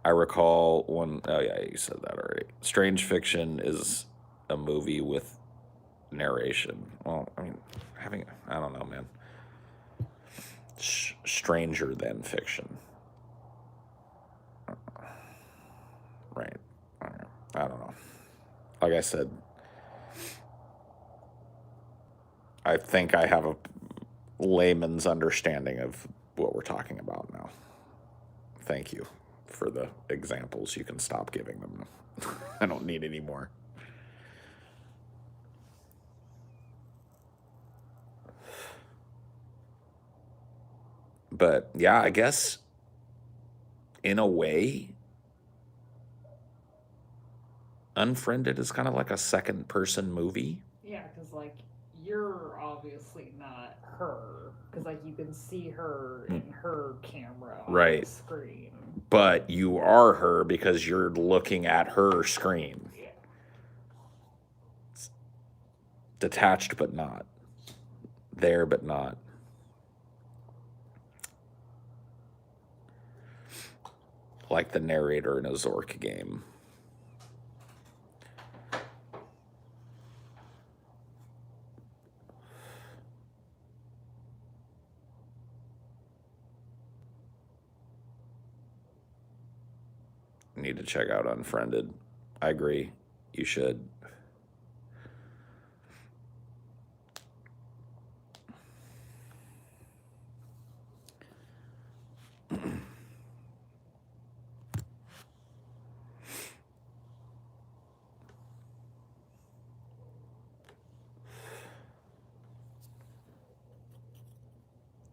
I recall one, oh yeah, you said that already. Strange Fiction is a movie with narration. Well, I mean, I don't know, man. Stranger than fiction. Right. I don't know. Like I said, I think I have a layman's understanding of what we're talking about now. Thank you for the examples. You can stop giving them. I don't need any more. But yeah, I guess in a way, Unfriended is kind of like a second person movie. Yeah, because like you're obviously not her, because like you can see her in her camera on the screen. But you are her because you're looking at her screen. Yeah. It's detached but not. There but not. Like the narrator in a Zork game. Need to check out Unfriended. I agree. You should.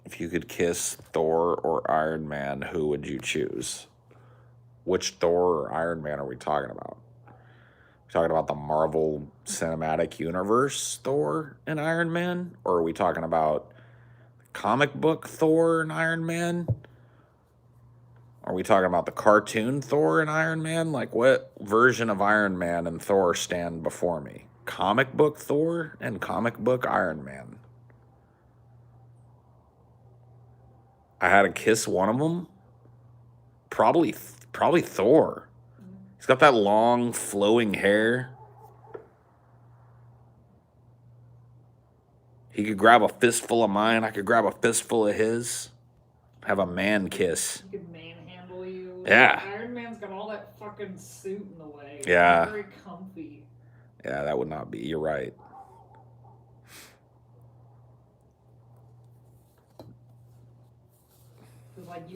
If you could kiss Thor or Iron Man, who would you choose? Which Thor or Iron Man are we talking about? Are we talking about the Marvel Cinematic Universe Thor and Iron Man? Or are we talking about comic book Thor and Iron Man? Are we talking about the cartoon Thor and Iron Man? Like, what version of Iron Man and Thor stand before me? Comic book Thor and comic book Iron Man. I had to kiss one of them. Probably Thor. He's got that long, flowing hair. He could grab a fistful of mine. I could grab a fistful of his. Have a man kiss. He could manhandle you. Yeah. Iron Man's got all that fucking suit in the way. Yeah. It's very comfy. Yeah, that would not be. You're right. Cause like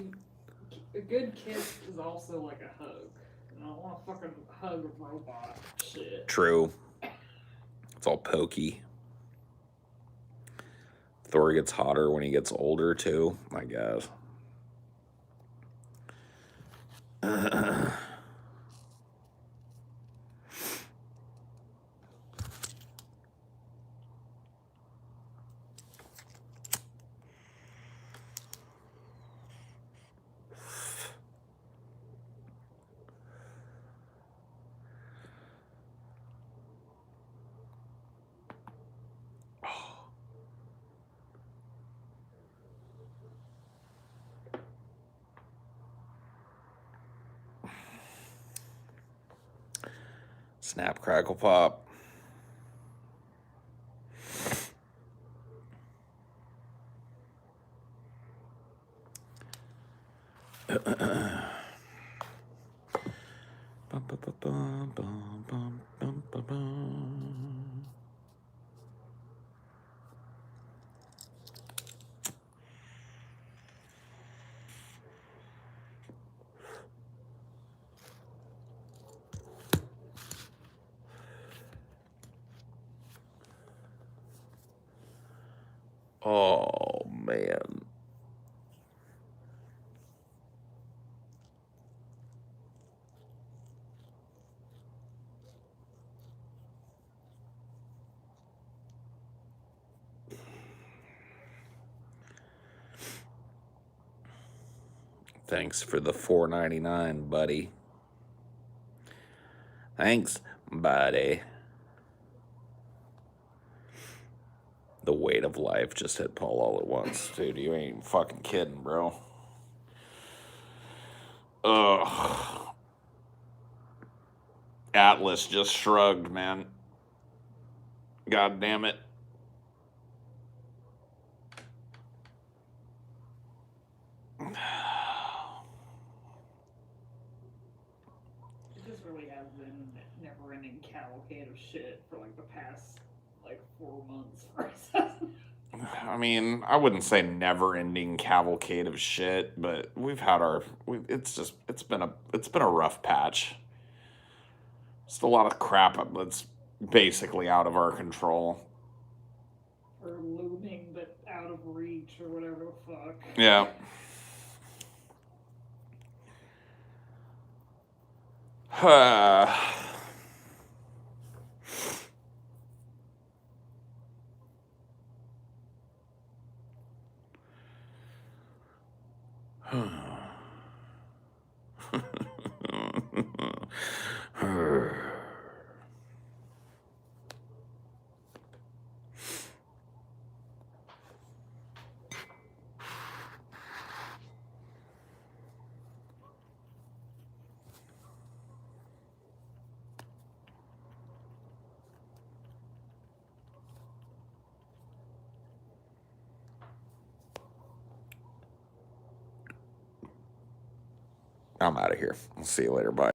a good kiss is also like a hug. I don't want to fucking hug a robot. Shit. True. It's all pokey. Thor gets hotter when he gets older, too, I guess. Snap, crackle, pop. Oh, man. Thanks for the $4.99, buddy. Thanks, buddy. The weight of life just hit Paul all at once. Dude, you ain't fucking kidding, bro. Ugh. Atlas just shrugged, man. God damn it. It just really has been a never-ending cavalcade of shit for like the past like 4 months or something. I mean, I wouldn't say never-ending cavalcade of shit, but we've had it's been a rough patch. Just a lot of crap that's basically out of our control. Or looming but out of reach or whatever the fuck. Yeah. I'm out of here. I'll see you later. Bye.